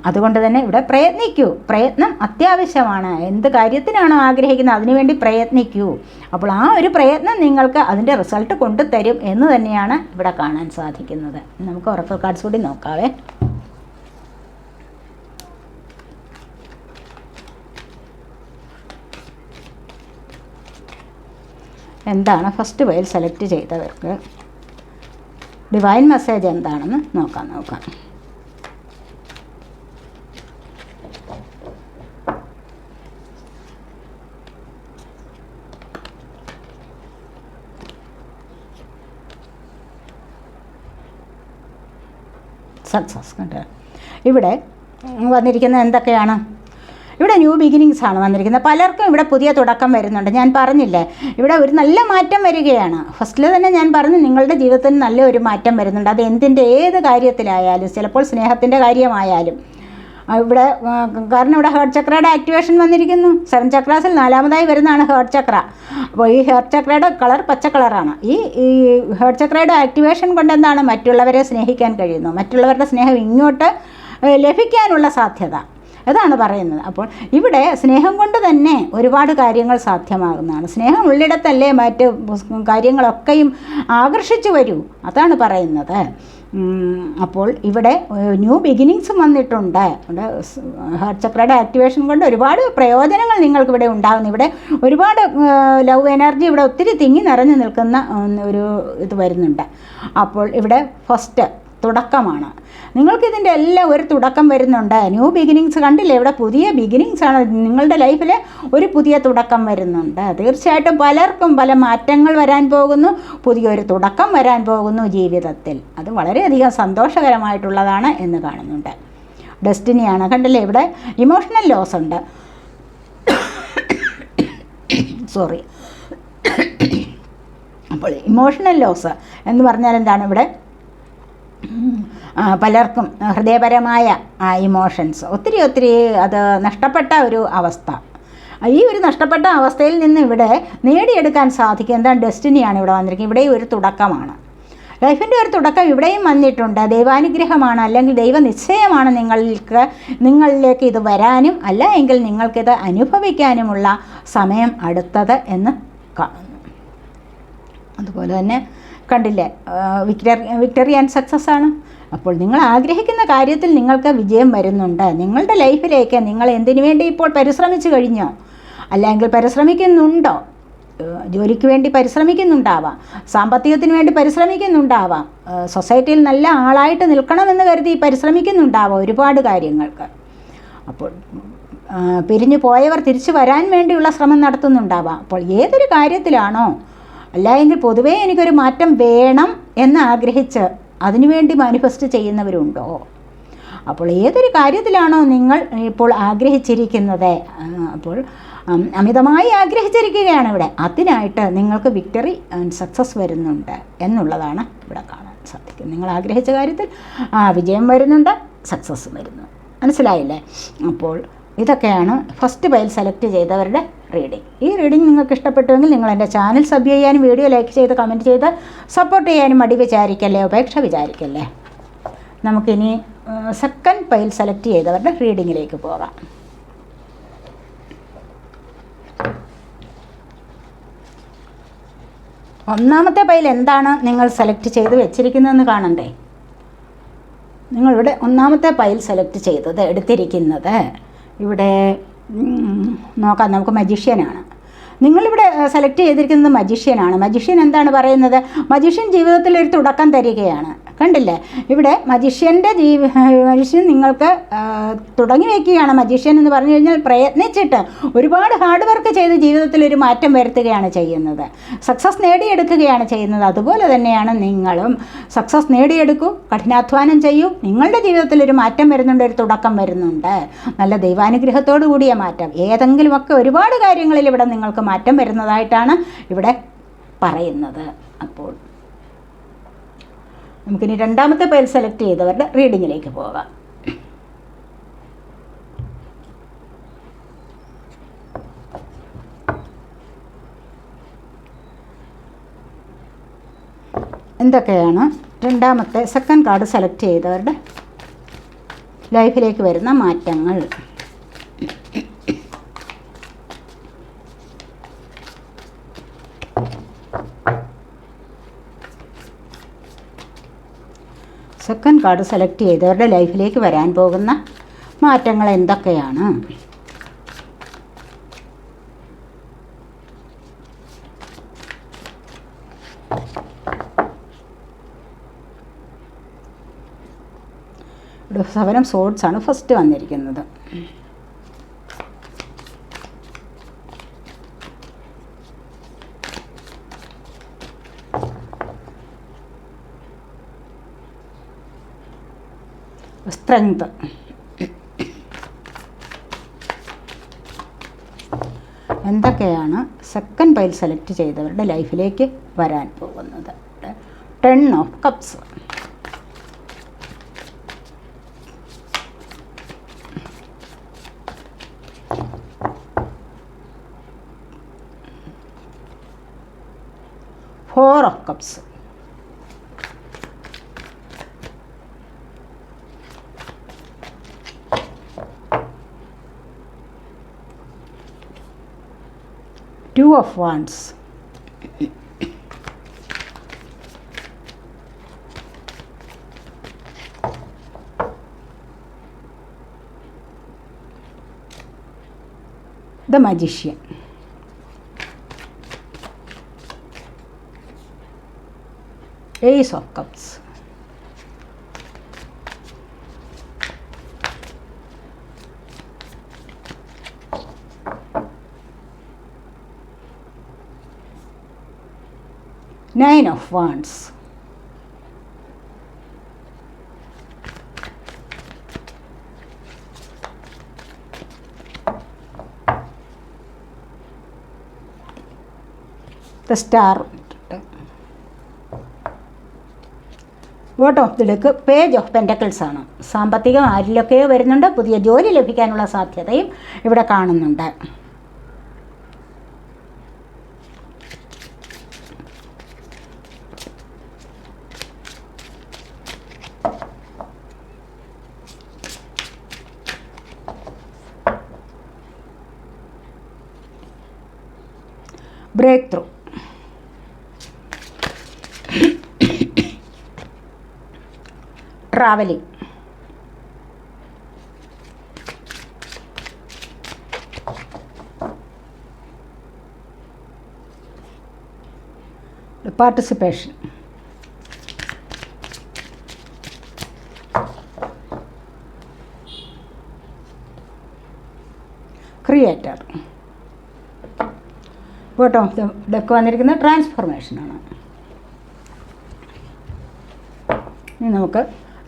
അതുകൊണ്ട് തന്നെ ഇവിടെ പ്രയത്നിക്കൂ. പ്രയത്നം അത്യാവശ്യമാണ്. എന്ത് കാര്യത്തിനാണോ ആഗ്രഹിക്കുന്നത് അതിനുവേണ്ടി പ്രയത്നിക്കൂ. അപ്പോൾ ആ ഒരു പ്രയത്നം നിങ്ങൾക്ക് അതിൻ്റെ റിസൾട്ട് കൊണ്ടുതരും എന്ന് തന്നെയാണ് ഇവിടെ കാണാൻ സാധിക്കുന്നത്. നമുക്ക് ഒറക്കിൾ കാർഡ്സ് കൂടി നോക്കാവേ. എന്താണ് ഫസ്റ്റ് വയൽ സെലക്ട് ചെയ്തവർക്ക് ഡിവൈൻ മെസ്സേജ് എന്താണെന്ന് നോക്കാം. സക്സസ് കണ്ട് ഇവിടെ വന്നിരിക്കുന്നത് എന്തൊക്കെയാണ്? ഇവിടെ ന്യൂ ബിഗിനിങ്സ് ആണ് വന്നിരിക്കുന്നത്. പലർക്കും ഇവിടെ പുതിയ തുടക്കം വരുന്നുണ്ട്. ഞാൻ പറഞ്ഞില്ലേ, ഇവിടെ ഒരു നല്ല മാറ്റം വരികയാണ്. ഫസ്റ്റിൽ തന്നെ ഞാൻ പറഞ്ഞു, നിങ്ങളുടെ ജീവിതത്തിൽ നല്ല ഒരു മാറ്റം വരുന്നുണ്ട്. അത് എന്തിൻ്റെ ഏത് കാര്യത്തിലായാലും, ചിലപ്പോൾ സ്നേഹത്തിൻ്റെ കാര്യമായാലും. ഇവിടെ കാരണം ഇവിടെ ഹേർട്ട് ചക്രയുടെ ആക്ടിവേഷൻ വന്നിരിക്കുന്നു. 7 ചക്രാസിൽ 4ാമതായി വരുന്നതാണ് ഹേർട്ട് ചക്ര. അപ്പോൾ ഈ ഹേർട്ട് ചക്രയുടെ കളർ പച്ച കളറാണ്. ഈ ഹേർട്ട് ചക്രയുടെ ആക്ടിവേഷൻ കൊണ്ട് എന്താണ്, മറ്റുള്ളവരെ സ്നേഹിക്കാൻ കഴിയുന്നു, മറ്റുള്ളവരുടെ സ്നേഹം ഇങ്ങോട്ട് ലഭിക്കാനുള്ള സാധ്യത, അതാണ് പറയുന്നത്. അപ്പോൾ ഇവിടെ സ്നേഹം കൊണ്ട് തന്നെ ഒരുപാട് കാര്യങ്ങൾ സാധ്യമാകുന്നതാണ്. സ്നേഹം ഉള്ളിടത്തല്ലേ മറ്റ് കാര്യങ്ങളൊക്കെയും ആകർഷിച്ചു വരൂ, അതാണ് പറയുന്നത്. അപ്പോൾ ഇവിടെ ന്യൂ ബിഗിനിങ്സും വന്നിട്ടുണ്ട്. ഇവിടെ ഹാർട്ട് ചക്രയുടെ ആക്ടിവേഷൻ കൊണ്ട് ഒരുപാട് പ്രയോജനങ്ങൾ നിങ്ങൾക്കിവിടെ ഉണ്ടാകുന്നു. ഇവിടെ ഒരുപാട് ലവ് എനർജി ഇവിടെ ഒത്തിരി തിങ്ങി നിറഞ്ഞു നിൽക്കുന്ന ഒരു ഇത് വരുന്നുണ്ട്. അപ്പോൾ ഇവിടെ ഫസ്റ്റ് തുടക്കമാണ്. നിങ്ങൾക്കിതിൻ്റെ എല്ലാം ഒരു തുടക്കം വരുന്നുണ്ട്. ന്യൂ ബിഗിനിങ്സ് കണ്ടില്ലേ, ഇവിടെ പുതിയ ബിഗിനിങ്സ് ആണ്. നിങ്ങളുടെ ലൈഫിൽ ഒരു പുതിയ തുടക്കം വരുന്നുണ്ട്. തീർച്ചയായിട്ടും പലർക്കും പല മാറ്റങ്ങൾ വരാൻ പോകുന്നു, പുതിയൊരു തുടക്കം വരാൻ പോകുന്നു ജീവിതത്തിൽ. അത് വളരെയധികം സന്തോഷകരമായിട്ടുള്ളതാണ് എന്ന് കാണുന്നുണ്ട്. ഡെസ്റ്റിനിയാണ്, കണ്ടില്ലേ, ഇവിടെ ഇമോഷണൽ ലോസ് ഉണ്ട്. സോറി. അപ്പോൾ ഇമോഷണൽ ലോസ് എന്ന് പറഞ്ഞാൽ എന്താണ്, ഇവിടെ പലർക്കും ഹൃദയപരമായ ഇമോഷൻസ് ഒത്തിരി അത് നഷ്ടപ്പെട്ട ഒരു അവസ്ഥ. ഈ ഒരു നഷ്ടപ്പെട്ട അവസ്ഥയിൽ നിന്ന് ഇവിടെ നേടിയെടുക്കാൻ സാധിക്കും. എന്താണ്, ഡെസ്റ്റിനിയാണ് ഇവിടെ വന്നിരിക്കുന്നത്. ഇവിടെ ഒരു തുടക്കമാണ്, ലൈഫിൻ്റെ ഒരു തുടക്കം ഇവിടെയും വന്നിട്ടുണ്ട്. ദൈവാനുഗ്രഹമാണ്, അല്ലെങ്കിൽ ദൈവനിശ്ചയമാണ് നിങ്ങളിലേക്ക് ഇത് വരാനും അല്ല എങ്കിൽ നിങ്ങൾക്കിത് അനുഭവിക്കാനുമുള്ള സമയം അടുത്തത് എന്ന് കാണുന്നു. അതുപോലെ തന്നെ കണ്ടില്ലേ, വിക്ടറി ആൻഡ് സക്സസ് ആണ്. അപ്പോൾ നിങ്ങൾ ആഗ്രഹിക്കുന്ന കാര്യത്തിൽ നിങ്ങൾക്ക് വിജയം വരുന്നുണ്ട്. നിങ്ങളുടെ ലൈഫിലേക്ക് നിങ്ങൾ എന്തിനു വേണ്ടി ഇപ്പോൾ പരിശ്രമിച്ചു കഴിഞ്ഞോ, അല്ലെങ്കിൽ പരിശ്രമിക്കുന്നുണ്ടോ? ജോലിക്ക് വേണ്ടി പരിശ്രമിക്കുന്നുണ്ടാവാം, സാമ്പത്തികത്തിന് വേണ്ടി പരിശ്രമിക്കുന്നുണ്ടാവാം, സൊസൈറ്റിയിൽ നല്ല ആളായിട്ട് നിൽക്കണമെന്ന് കരുതി പരിശ്രമിക്കുന്നുണ്ടാവാം ഒരുപാട് കാര്യങ്ങൾക്ക്. അപ്പോൾ പിരിഞ്ഞു പോയവർ തിരിച്ചു വരാൻ വേണ്ടിയുള്ള ശ്രമം നടത്തുന്നുണ്ടാവാം. അപ്പോൾ ഏതൊരു കാര്യത്തിലാണോ, അല്ല എങ്കിൽ പൊതുവേ എനിക്കൊരു മാറ്റം വേണം എന്ന് ആഗ്രഹിച്ച് അതിനുവേണ്ടി മാനിഫെസ്റ്റ് ചെയ്യുന്നവരുണ്ടോ? അപ്പോൾ ഏതൊരു കാര്യത്തിലാണോ നിങ്ങൾ ഇപ്പോൾ ആഗ്രഹിച്ചിരിക്കുന്നത്, അപ്പോൾ അമിതമായി ആഗ്രഹിച്ചിരിക്കുകയാണ് ഇവിടെ, അതിനായിട്ട് നിങ്ങൾക്ക് വിക്ടറി ആൻഡ് സക്സസ് വരുന്നുണ്ട് എന്നുള്ളതാണ് ഇവിടെ കാണാൻ സാധിക്കും. നിങ്ങൾ ആഗ്രഹിച്ച കാര്യത്തിൽ വിജയം വരുന്നുണ്ട്, സക്സസ് വരുന്നു. മനസ്സിലായില്ലേ? അപ്പോൾ ഇതൊക്കെയാണ് ഫസ്റ്റ് പൈൽ സെലക്ട് ചെയ്തവരുടെ റീഡിംഗ്. ഈ റീഡിംഗ് നിങ്ങൾക്ക് ഇഷ്ടപ്പെട്ടുവെങ്കിൽ നിങ്ങൾ എൻ്റെ ചാനൽ സബ് ചെയ്യാനും വീഡിയോ ലൈക്ക് ചെയ്ത് കമൻറ്റ് ചെയ്ത് സപ്പോർട്ട് ചെയ്യാനും മടി വിചാരിക്കല്ലേ, ഉപേക്ഷ വിചാരിക്കല്ലേ. നമുക്കിനി സെക്കൻഡ് പൈൽ സെലക്ട് ചെയ്തവരുടെ റീഡിങ്ങിലേക്ക് പോകാം. ഒന്നാമത്തെ പൈൽ എന്താണ് നിങ്ങൾ സെലക്ട് ചെയ്ത് വെച്ചിരിക്കുന്നതെന്ന് കാണണ്ടേ. നിങ്ങളിവിടെ ഒന്നാമത്തെ പൈൽ സെലക്ട് ചെയ്തത് എടുത്തിരിക്കുന്നത് ഇവിടെ നോക്കാം, നമുക്ക് മജീഷ്യനാണ്. നിങ്ങളിവിടെ സെലക്ട് ചെയ്തിരിക്കുന്നത് മജീഷ്യനാണ്. മജീഷ്യൻ എന്താണ് പറയുന്നത്, മജീഷ്യൻ ജീവിതത്തിൽ ഒരു തുടക്കം തരികയാണ്. കണ്ടില്ലേ, ഇവിടെ മജീഷ്യൻ നിങ്ങൾക്ക് തുടങ്ങി വയ്ക്കുകയാണ്. മജീഷ്യൻ എന്ന് പറഞ്ഞു കഴിഞ്ഞാൽ പ്രയത്നിച്ചിട്ട് ഒരുപാട് ഹാർഡ് വർക്ക് ചെയ്ത് ജീവിതത്തിൽ ഒരു മാറ്റം വരുത്തുകയാണ് ചെയ്യുന്നത്, സക്സസ് നേടിയെടുക്കുകയാണ് ചെയ്യുന്നത്. അതുപോലെ തന്നെയാണ് നിങ്ങളും. സക്സസ് നേടിയെടുക്കൂ, കഠിനാധ്വാനം ചെയ്യൂ, നിങ്ങളുടെ ജീവിതത്തിൽ ഒരു മാറ്റം വരുന്നുണ്ട്, ഒരു തുടക്കം വരുന്നുണ്ട്, നല്ല ദൈവാനുഗ്രഹത്തോടു കൂടിയ മാറ്റം. ഏതെങ്കിലുമൊക്കെ ഒരുപാട് കാര്യങ്ങളിൽ ഇവിടെ നിങ്ങൾക്ക് മാറ്റം വരുന്നതായിട്ടാണ് ഇവിടെ പറയുന്നത്. അപ്പോൾ നമുക്കിനി രണ്ടാമത്തെ പൈൽ സെലക്ട് ചെയ്തവരുടെ റീഡിങ്ങിലേക്ക് പോകാം. എന്തൊക്കെയാണ് രണ്ടാമത്തെ സെക്കൻഡ് കാർഡ് സെലക്ട് ചെയ്തവരുടെ ലൈഫിലേക്ക് വരുന്ന മാറ്റങ്ങൾ? സെക്കൻഡ് കാർഡ് സെലക്ട് ചെയ്തവരുടെ ലൈഫിലേക്ക് വരാൻ പോകുന്ന മാറ്റങ്ങൾ എന്തൊക്കെയാണ്? ഇവിടെ 7 ഓഫ് സോർഡ്സ് ആണ് ഫസ്റ്റ് വന്നിരിക്കുന്നത്. സ്ട്രെങ്ത്. എന്തൊക്കെയാണ് സെക്കൻഡ് പൈൽ സെലക്ട് ചെയ്തവരുടെ ലൈഫിലേക്ക് വരാൻ പോകുന്നത്? 10 of cups, Four of Cups, Two of Wands, The Magician, Ace of Cups, Nine of Wands, The Star. Bottom of the deck page of pentacles ആണ്. സാമ്പത്തികം ആരിലൊക്കെയോ വരുന്നുണ്ട്. പുതിയ ജോലി ലഭിക്കാനുള്ള സാധ്യതയും ഇവിടെ കാണുന്നുണ്ട്. Breakthrough, travelling, participation, creator. Bottom of the deck വന്നിരിക്കുന്നത് ട്രാൻസ്ഫോർമേഷനാണ്. ഇനി നമുക്ക്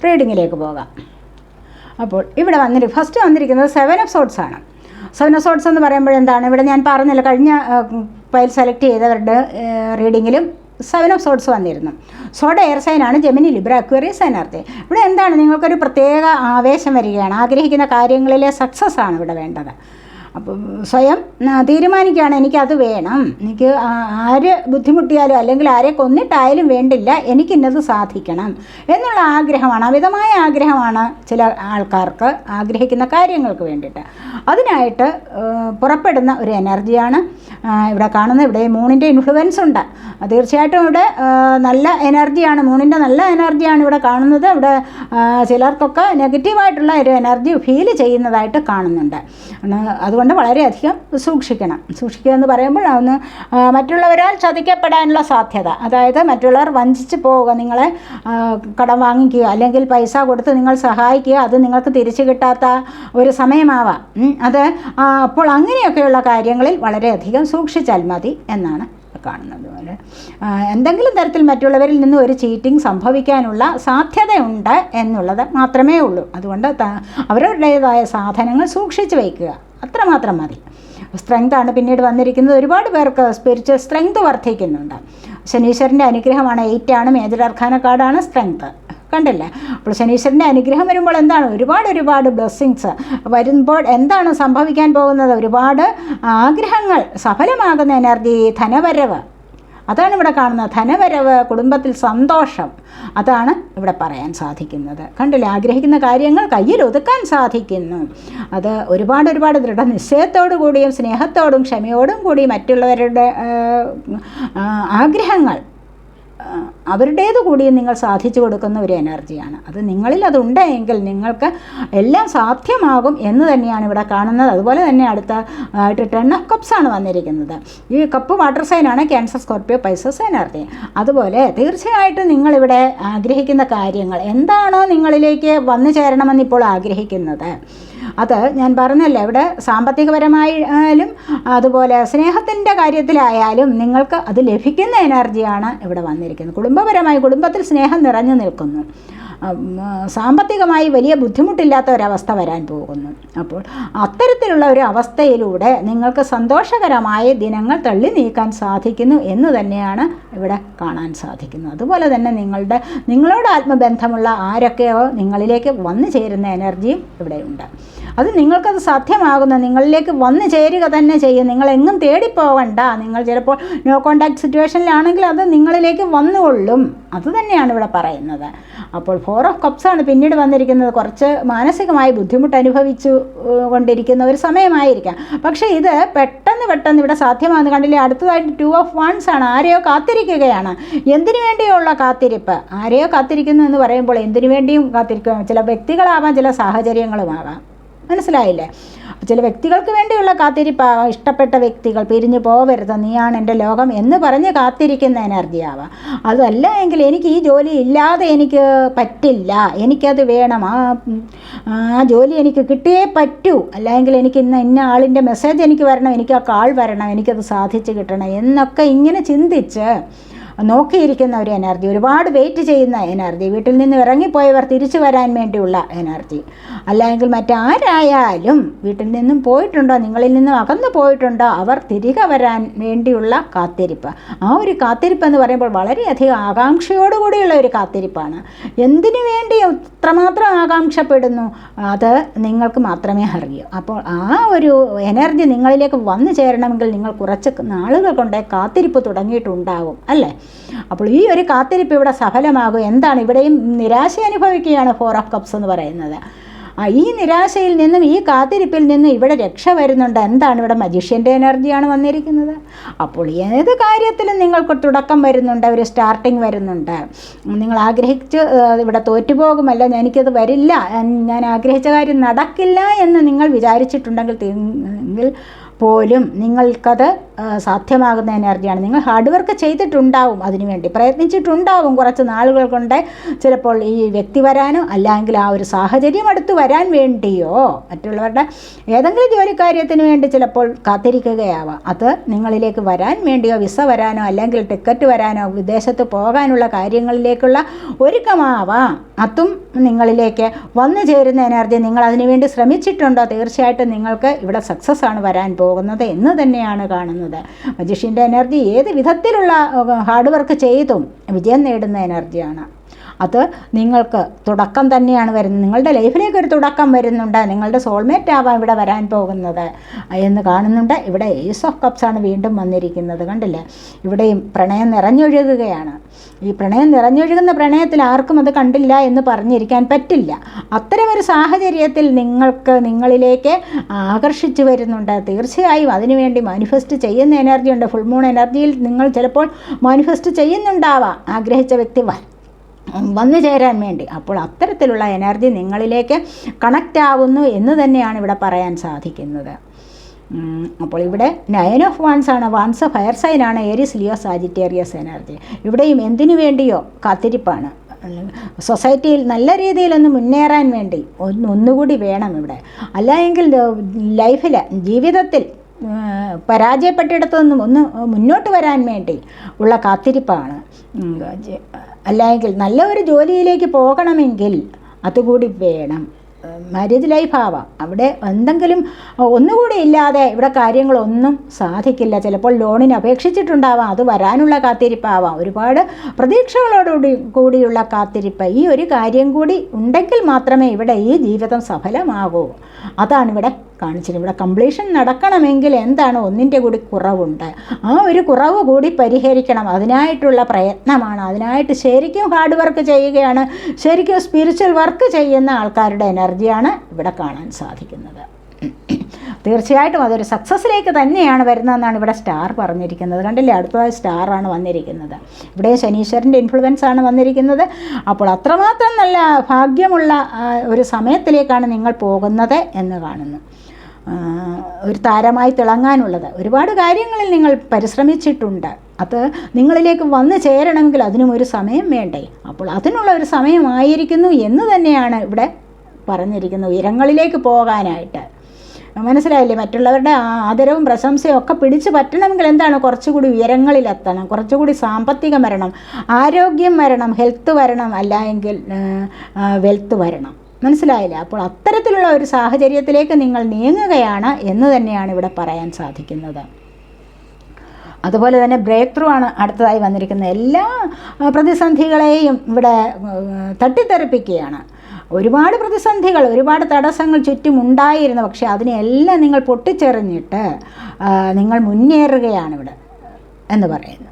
റീഡിങ്ങിലേക്ക് പോകാം. അപ്പോൾ ഇവിടെ ഫസ്റ്റ് വന്നിരിക്കുന്നത് 7 ഓഫ് സോഡ്സ് ആണ്. 7 ഓഫ് സോഡ്സ് എന്ന് പറയുമ്പോഴെന്താണ്, ഇവിടെ ഞാൻ പറഞ്ഞില്ല, കഴിഞ്ഞ പൈൽ സെലക്ട് ചെയ്തവരുടെ റീഡിങ്ങിലും 7 ഓഫ് സോഡ്സ് വന്നിരുന്നു. സോഡ് എയർ സൈനാണ്, ജെമിനി, ലിബ്ര, അക്വേറിയസ് എനർജി. ഇവിടെ എന്താണ്, നിങ്ങൾക്കൊരു പ്രത്യേക ആവേശം വരികയാണ്. ആഗ്രഹിക്കുന്ന കാര്യങ്ങളിലെ സക്സസ് ആണ് ഇവിടെ വേണ്ടത്. അപ്പം സ്വയം തീരുമാനിക്കുകയാണ്, എനിക്കത് വേണം, എനിക്ക് ആര് ബുദ്ധിമുട്ടിയാലും അല്ലെങ്കിൽ ആരെ കൊന്നിട്ടായാലും വേണ്ടില്ല, എനിക്കിന്നത് സാധിക്കണം എന്നുള്ള ആഗ്രഹമാണ്, അമിതമായ ആഗ്രഹമാണ് ചില ആൾക്കാർക്ക് ആഗ്രഹിക്കുന്ന കാര്യങ്ങൾക്ക് വേണ്ടിയിട്ട്. അതിനായിട്ട് പുറപ്പെടുന്ന ഒരു എനർജിയാണ് ഇവിടെ കാണുന്നത്. ഇവിടെ മൂണിൻ്റെ ഇൻഫ്ലുവൻസ് ഉണ്ട്. തീർച്ചയായിട്ടും ഇവിടെ നല്ല എനർജിയാണ്, മൂണിൻ്റെ നല്ല എനർജിയാണ് ഇവിടെ കാണുന്നത്. ഇവിടെ ചിലർക്കൊക്കെ നെഗറ്റീവായിട്ടുള്ള ഒരു എനർജി ഫീൽ ചെയ്യുന്നതായിട്ട് കാണുന്നുണ്ട്. അതുകൊണ്ട് വളരെയധികം സൂക്ഷിക്കുക എന്ന് പറയുമ്പോൾ ഒന്ന് മറ്റുള്ളവരാൽ ചതിക്കപ്പെടാനുള്ള സാധ്യത, അതായത് മറ്റുള്ളവർ വഞ്ചിച്ച് പോവുക, നിങ്ങളെ കടം വാങ്ങിക്കുക അല്ലെങ്കിൽ പൈസ കൊടുത്ത് നിങ്ങൾ സഹായിക്കുക, അത് നിങ്ങൾക്ക് തിരിച്ചു കിട്ടാത്ത ഒരു സമയമാവാം. അത് അപ്പോൾ അങ്ങനെയൊക്കെയുള്ള കാര്യങ്ങളിൽ വളരെയധികം സൂക്ഷിച്ചാൽ മതി എന്നാണ് കാണുന്നത്. പോലെ എന്തെങ്കിലും തരത്തിൽ മറ്റുള്ളവരിൽ നിന്ന് ഒരു ചീറ്റിംഗ് സംഭവിക്കാനുള്ള സാധ്യതയുണ്ട് എന്നുള്ളത് മാത്രമേ ഉള്ളൂ. അതുകൊണ്ട് അവരുടേതായ സാധനങ്ങൾ സൂക്ഷിച്ച് വയ്ക്കുക, അത്രമാത്രം മതി. സ്ട്രെങ്താണ് പിന്നീട് വന്നിരിക്കുന്നത്. ഒരുപാട് പേർക്ക് സ്പിരിച്വൽ സ്ട്രെങ്ത് വർദ്ധിക്കുന്നുണ്ട്. ശനീശ്വരൻ്റെ അനുഗ്രഹമാണ്. 8 ആണ്, മേജർ അർക്കാന കാർഡാണ് സ്ട്രെങ്ത്. കണ്ടില്ലേ? അപ്പോൾ ശനീശ്വരൻ്റെ അനുഗ്രഹം വരുമ്പോൾ എന്താണ്, ഒരുപാട് ബ്ലെസ്സിങ്സ് വരുമ്പോൾ എന്താണ് സംഭവിക്കാൻ പോകുന്നത്, ഒരുപാട് ആഗ്രഹങ്ങൾ സഫലമാകുന്ന എനർജി, ധനവരവ്, അതാണ് ഇവിടെ കാണുന്നത്. ധനവരവ്, കുടുംബത്തിൽ സന്തോഷം, അതാണ് ഇവിടെ പറയാൻ സാധിക്കുന്നത്. കണ്ടില്ലേ? ആഗ്രഹിക്കുന്ന കാര്യങ്ങൾ കയ്യിൽ ഒതുക്കാൻ സാധിക്കുന്നു. അത് ഒരുപാട് ദൃഢനിശ്ചയത്തോടു കൂടിയും സ്നേഹത്തോടും ക്ഷമയോടും കൂടി മറ്റുള്ളവരുടെ ആഗ്രഹങ്ങൾ അവരുടേത് കൂടിയും നിങ്ങൾ സാധിച്ചു കൊടുക്കുന്ന ഒരു എനർജിയാണ്. അത് നിങ്ങളിൽ അതുണ്ടെങ്കിൽ നിങ്ങൾക്ക് എല്ലാം സാധ്യമാകും എന്ന് തന്നെയാണ് ഇവിടെ കാണുന്നത്. അതുപോലെ തന്നെ അടുത്ത ആയിട്ട് 10 ഓഫ് കപ്സ് ആണ് വന്നിരിക്കുന്നത്. ഈ കപ്പ് വാട്ടർ സൈനാണ്, ക്യാൻസർ, സ്കോർപ്പിയോ, പൈസസ് എനർജി. അതുപോലെ തീർച്ചയായിട്ടും നിങ്ങളിവിടെ ആഗ്രഹിക്കുന്ന കാര്യങ്ങൾ എന്താണോ നിങ്ങളിലേക്ക് വന്നു ചേരണമെന്ന് ഇപ്പോൾ ആഗ്രഹിക്കുന്നത്, അത് ഞാൻ പറഞ്ഞല്ലോ, ഇവിടെ സാമ്പത്തികപരമായാലും അതുപോലെ സ്നേഹത്തിൻ്റെ കാര്യത്തിലായാലും നിങ്ങൾക്ക് അത് ലഭിക്കുന്ന എനർജിയാണ് ഇവിടെ വന്നിരിക്കുന്നത്. കുടുംബപരമായി കുടുംബത്തിൽ സ്നേഹം നിറഞ്ഞു നിൽക്കുന്നു. സാമ്പത്തികമായി വലിയ ബുദ്ധിമുട്ടില്ലാത്ത ഒരവസ്ഥ വരാൻ പോകുന്നു. അപ്പോൾ അത്തരത്തിലുള്ള ഒരു അവസ്ഥയിലൂടെ നിങ്ങൾക്ക് സന്തോഷകരമായ ദിനങ്ങൾ തള്ളി നീക്കാൻ സാധിക്കുന്നു എന്ന് തന്നെയാണ് ഇവിടെ കാണാൻ സാധിക്കുന്നത്. അതുപോലെ തന്നെ നിങ്ങളോട് ആത്മബന്ധമുള്ള ആരൊക്കെയോ നിങ്ങളിലേക്ക് വന്നു ചേരുന്ന എനർജിയും ഇവിടെയുണ്ട്. അത് നിങ്ങൾക്കത് സാധ്യമാകുന്ന, നിങ്ങളിലേക്ക് വന്നു ചേരുക തന്നെ ചെയ്യും. നിങ്ങളെങ്ങും തേടിപ്പോകണ്ട. നിങ്ങൾ ചിലപ്പോൾ നോ കോണ്ടാക്ട് സിറ്റുവേഷനിലാണെങ്കിൽ അത് നിങ്ങളിലേക്ക് വന്നുകൊള്ളും. അത് തന്നെയാണ് ഇവിടെ പറയുന്നത്. അപ്പോൾ 4 ഓഫ് കപ്സ് ആണ് പിന്നീട് വന്നിരിക്കുന്നത്. കുറച്ച് മാനസികമായി ബുദ്ധിമുട്ട് അനുഭവിച്ചു കൊണ്ടിരിക്കുന്ന ഒരു സമയമായിരിക്കാം. പക്ഷേ ഇത് പെട്ടെന്ന് ഇവിടെ സാധ്യമാകുന്ന കണ്ടില്ലേ. അടുത്തതായിട്ട് 2 ഓഫ് വാൻസ് ആണ്. ആരെയോ കാത്തിരിക്കുകയാണ്. എന്തിനു വേണ്ടിയുള്ള കാത്തിരിപ്പ്? ആരെയോ കാത്തിരിക്കുന്നു എന്ന് പറയുമ്പോൾ എന്തിനു വേണ്ടിയും കാത്തിരിക്കുക. ചില വ്യക്തികളാവാം, ചില സാഹചര്യങ്ങളുമാകാം. മനസ്സിലായില്ലേ? ചില വ്യക്തികൾക്ക് വേണ്ടിയുള്ള കാത്തിരിപ്പാവാം. ഇഷ്ടപ്പെട്ട വ്യക്തികൾ പിരിഞ്ഞു പോവരുത്, നീയാണ് എൻ്റെ ലോകം എന്ന് പറഞ്ഞ് കാത്തിരിക്കുന്ന എനർജി ആവാം. അതല്ല എങ്കിൽ എനിക്ക് ഈ ജോലി ഇല്ലാതെ എനിക്ക് പറ്റില്ല, എനിക്കത് വേണം, ആ ജോലി എനിക്ക് കിട്ടിയേ പറ്റൂ, അല്ലെങ്കിൽ എനിക്ക് ഇന്ന ആളിൻ്റെ മെസ്സേജ് എനിക്ക് വരണം, എനിക്ക് ആ കാൾ വരണം, എനിക്കത് സാധിച്ച് കിട്ടണം എന്നൊക്കെ ഇങ്ങനെ ചിന്തിച്ച് നോക്കിയിരിക്കുന്ന ഒരു എനർജി, ഒരുപാട് വെയിറ്റ് ചെയ്യുന്ന എനർജി, വീട്ടിൽ നിന്ന് ഇറങ്ങിപ്പോയവർ തിരിച്ചു വരാൻ വേണ്ടിയുള്ള എനർജി, അല്ലെങ്കിൽ മറ്റാരായാലും വീട്ടിൽ നിന്നും പോയിട്ടുണ്ടോ, നിങ്ങളിൽ നിന്നും അകന്നു പോയിട്ടുണ്ടോ, അവർ തിരികെ വരാൻ വേണ്ടിയുള്ള കാത്തിരിപ്പ്. ആ ഒരു കാത്തിരിപ്പ് എന്ന് പറയുമ്പോൾ വളരെയധികം ആകാംക്ഷയോടുകൂടിയുള്ള ഒരു കാത്തിരിപ്പാണ്. എന്തിനു വേണ്ടി എത്രമാത്രം ആകാംക്ഷപ്പെടുന്നു അത് നിങ്ങൾക്ക് മാത്രമേ അറിയൂ. അപ്പോൾ ആ ഒരു എനർജി നിങ്ങളിലേക്ക് വന്നു ചേരണമെങ്കിൽ നിങ്ങൾ കുറച്ച് നാളുകൾ കൊണ്ടേ കാത്തിരിപ്പ് തുടങ്ങിയിട്ടുണ്ടാകും അല്ലേ. അപ്പോൾ ഈ ഒരു കാത്തിരിപ്പ് ഇവിടെ സഫലമാകും. എന്താണ് ഇവിടെയും നിരാശ അനുഭവിക്കുകയാണ് 4 ഓഫ് കപ്സ് എന്ന് പറയുന്നത്. ഈ നിരാശയിൽ നിന്നും ഈ കാത്തിരിപ്പിൽ നിന്നും ഇവിടെ രക്ഷ വരുന്നുണ്ട്. എന്താണ് ഇവിടെ മജീഷ്യൻ്റെ എനർജിയാണ് വന്നിരിക്കുന്നത്. അപ്പോൾ ഏത് കാര്യത്തിലും നിങ്ങൾക്ക് തുടക്കം വരുന്നുണ്ട്, ഒരു സ്റ്റാർട്ടിങ് വരുന്നുണ്ട്. നിങ്ങൾ ആഗ്രഹിച്ച് ഇവിടെ തോറ്റുപോകുമല്ല, എനിക്കത് വരില്ല, ഞാൻ ആഗ്രഹിച്ച കാര്യം നടക്കില്ല എന്ന് നിങ്ങൾ വിചാരിച്ചിട്ടുണ്ടെങ്കിൽ പോലും നിങ്ങൾക്കത് സാധ്യമാകുന്ന എനർജിയാണ്. നിങ്ങൾ ഹാർഡ് വർക്ക് ചെയ്തിട്ടുണ്ടാവും, അതിനുവേണ്ടി പ്രയത്നിച്ചിട്ടുണ്ടാവും. കുറച്ച് നാളുകൾ കൊണ്ട് ചിലപ്പോൾ ഈ വ്യക്തി വരാനോ അല്ലെങ്കിൽ ആ ഒരു സാഹചര്യം അടുത്ത് വരാൻ വേണ്ടിയോ മറ്റുള്ളവരുടെ ഏതെങ്കിലും ജോലിക്കാര്യത്തിന് വേണ്ടി ചിലപ്പോൾ കാത്തിരിക്കുകയാവാം. അത് നിങ്ങളിലേക്ക് വരാൻ വേണ്ടിയോ വിസ വരാനോ അല്ലെങ്കിൽ ടിക്കറ്റ് വരാനോ വിദേശത്ത് പോകാനുള്ള കാര്യങ്ങളിലേക്കുള്ള ഒരുക്കമാവാം. അതും നിങ്ങളിലേക്ക് വന്നു ചേരുന്ന എനർജി. നിങ്ങൾ അതിനുവേണ്ടി ശ്രമിച്ചിട്ടുണ്ടോ? തീർച്ചയായിട്ടും നിങ്ങൾക്ക് ഇവിടെ സക്സസ് ആണ് വരാൻ പോകുന്നത് എന്ന് തന്നെയാണ് കാണുന്നത്. മജീഷ്യൻ്റെ എനർജി ഏത് വിധത്തിലുള്ള ഹാർഡ് വർക്ക് ചെയ്തും വിജയം നേടുന്ന എനർജിയാണ്. അത് നിങ്ങൾക്ക് തുടക്കം തന്നെയാണ് വരുന്നത്. നിങ്ങളുടെ ലൈഫിലേക്ക് ഒരു തുടക്കം വരുന്നുണ്ട്. നിങ്ങളുടെ സോൾമേറ്റ് ആവാം ഇവിടെ വരാൻ പോകുന്നത് എന്ന് കാണുന്നുണ്ട്. ഇവിടെ ഏസ് ഓഫ് കപ്സ് ആണ് വീണ്ടും വന്നിരിക്കുന്നത്. കണ്ടില്ലേ, ഇവിടെയും പ്രണയം നിറഞ്ഞൊഴുകുകയാണ്. ഈ പ്രണയം നിറഞ്ഞൊഴുകുന്ന പ്രണയത്തിൽ ആർക്കും അത് കണ്ടില്ല എന്ന് പറഞ്ഞിരിക്കാൻ പറ്റില്ല. അത്തരമൊരു സാഹചര്യത്തിൽ നിങ്ങളിലേക്ക് ആകർഷിച്ചു വരുന്നുണ്ട്. തീർച്ചയായും അതിനുവേണ്ടി മാനിഫെസ്റ്റ് ചെയ്യുന്ന എനർജി ഉണ്ട്. ഫുൾ മൂൺ എനർജിയിൽ നിങ്ങൾ ചിലപ്പോൾ മാനിഫെസ്റ്റ് ചെയ്യുന്നുണ്ടാവാം ആഗ്രഹിച്ച വ്യക്തി വന്നു ചേരാൻ വേണ്ടി. അപ്പോൾ അത്തരത്തിലുള്ള എനർജി നിങ്ങളിലേക്ക് കണക്റ്റ് ആവുന്നു എന്ന് തന്നെയാണ് ഇവിടെ പറയാൻ സാധിക്കുന്നത്. അപ്പോൾ ഇവിടെ 9 ഓഫ് വാൻസ് ആണ്. വാൻസ് ഫയർ സൈനാണ്, ഏരീസ് ലിയോ സാജിറ്റേറിയസ് എനർജി. ഇവിടെയും എന്തിനു വേണ്ടിയോ കാത്തിരിപ്പാണ്. സൊസൈറ്റിയിൽ നല്ല രീതിയിലൊന്ന് മുന്നേറാൻ വേണ്ടി ഒന്നുകൂടി വേണം ഇവിടെ. അല്ലെങ്കിൽ ലൈഫിൽ ജീവിതത്തിൽ പരാജയപ്പെട്ടിടത്തു നിന്നും ഒന്ന് മുന്നോട്ട് വരാൻ വേണ്ടി ഉള്ള കാത്തിരിപ്പാണ്. അല്ലെങ്കിൽ നല്ല ഒരു ജോലിയിലേക്ക് പോകണമെങ്കിൽ അതുകൂടി വേണം. മാരേജ് ലൈഫ് ആവാം, അവിടെ എന്തെങ്കിലും ഒന്നുകൂടി ഇല്ലാതെ ഇവിടെ കാര്യങ്ങളൊന്നും സാധിക്കില്ല. ചിലപ്പോൾ ലോണിന് അപേക്ഷിച്ചിട്ടുണ്ടാവാം, അത് വരാനുള്ള കാത്തിരിപ്പാവാം. ഒരുപാട് കൂടിയുള്ള കാത്തിരിപ്പ്. ഈ ഒരു കാര്യം കൂടി ഉണ്ടെങ്കിൽ മാത്രമേ ഇവിടെ ഈ ജീവിതം സഫലമാകൂ. അതാണ് ഇവിടെ കാണിച്ചത്. ഇവിടെ കംപ്ലീഷൻ നടക്കണമെങ്കിൽ എന്താണ്, ഒന്നിൻ്റെ കൂടി കുറവുണ്ട്. ആ ഒരു കുറവ് കൂടി പരിഹരിക്കണം. അതിനായിട്ടുള്ള പ്രയത്നമാണ്. അതിനായിട്ട് ശരിക്കും ഹാർഡ് വർക്ക് ചെയ്യുകയാണ്. ശരിക്കും സ്പിരിച്വൽ വർക്ക് ചെയ്യുന്ന ആൾക്കാരുടെ എനർജിയാണ് ഇവിടെ കാണാൻ സാധിക്കുന്നത്. തീർച്ചയായിട്ടും അതൊരു സക്സസ്സിലേക്ക് തന്നെയാണ് വരുന്നതെന്നാണ് ഇവിടെ സ്റ്റാർ പറഞ്ഞിരിക്കുന്നത്. കണ്ടില്ലേ, അടുത്തതായി സ്റ്റാറാണ് വന്നിരിക്കുന്നത്. ഇവിടെ ശനീശ്വരൻ്റെ ഇൻഫ്ലുവൻസ് ആണ് വന്നിരിക്കുന്നത്. അപ്പോൾ അത്രമാത്രം നല്ല ഭാഗ്യമുള്ള ഒരു സമയത്തിലേക്കാണ് നിങ്ങൾ പോകുന്നത് എന്ന് കാണുന്നു. ഒരു താരമായി തിളങ്ങാനുള്ളത് ഒരുപാട് കാര്യങ്ങളിൽ നിങ്ങൾ പരിശ്രമിച്ചിട്ടുണ്ട്. അത് നിങ്ങളിലേക്ക് വന്നു ചേരണമെങ്കിൽ അതിനും ഒരു സമയം വേണ്ടേ. അപ്പോൾ അതിനുള്ള ഒരു സമയമായിരിക്കുന്നു എന്ന് തന്നെയാണ് ഇവിടെ പറഞ്ഞിരിക്കുന്നത്. ഉയരങ്ങളിലേക്ക് പോകാനായിട്ട് മനസ്സിലായില്ലേ? മറ്റുള്ളവരുടെ ആദരവും പ്രശംസയും ഒക്കെ പിടിച്ചു പറ്റണമെങ്കിൽ എന്താണ്? കുറച്ചുകൂടി ഉയരങ്ങളിലെത്തണം, കുറച്ചുകൂടി സാമ്പത്തികം വരണം, ആരോഗ്യം വരണം, ഹെൽത്ത് വരണം, അല്ലെങ്കിൽ വെൽത്ത് വരണം. മനസ്സിലായില്ല? അപ്പോൾ അത്തരത്തിലുള്ള ഒരു സാഹചര്യത്തിലേക്ക് നിങ്ങൾ നീങ്ങുകയാണ് എന്ന് തന്നെയാണ് ഇവിടെ പറയാൻ സാധിക്കുന്നത്. അതുപോലെ തന്നെ ബ്രേക്ക് ത്രൂ ആണ് അടുത്തതായി വന്നിരിക്കുന്നത്. എല്ലാ പ്രതിസന്ധികളെയും ഇവിടെ തട്ടിത്തെറിപ്പിക്കുകയാണ്. ഒരുപാട് പ്രതിസന്ധികൾ, ഒരുപാട് തടസ്സങ്ങൾ ചുറ്റുമുണ്ടായിരുന്നു. പക്ഷേ അതിനെല്ലാം നിങ്ങൾ പൊട്ടിച്ചെറിഞ്ഞിട്ട് നിങ്ങൾ മുന്നേറുകയാണ് ഇവിടെ എന്ന് പറയുന്നു.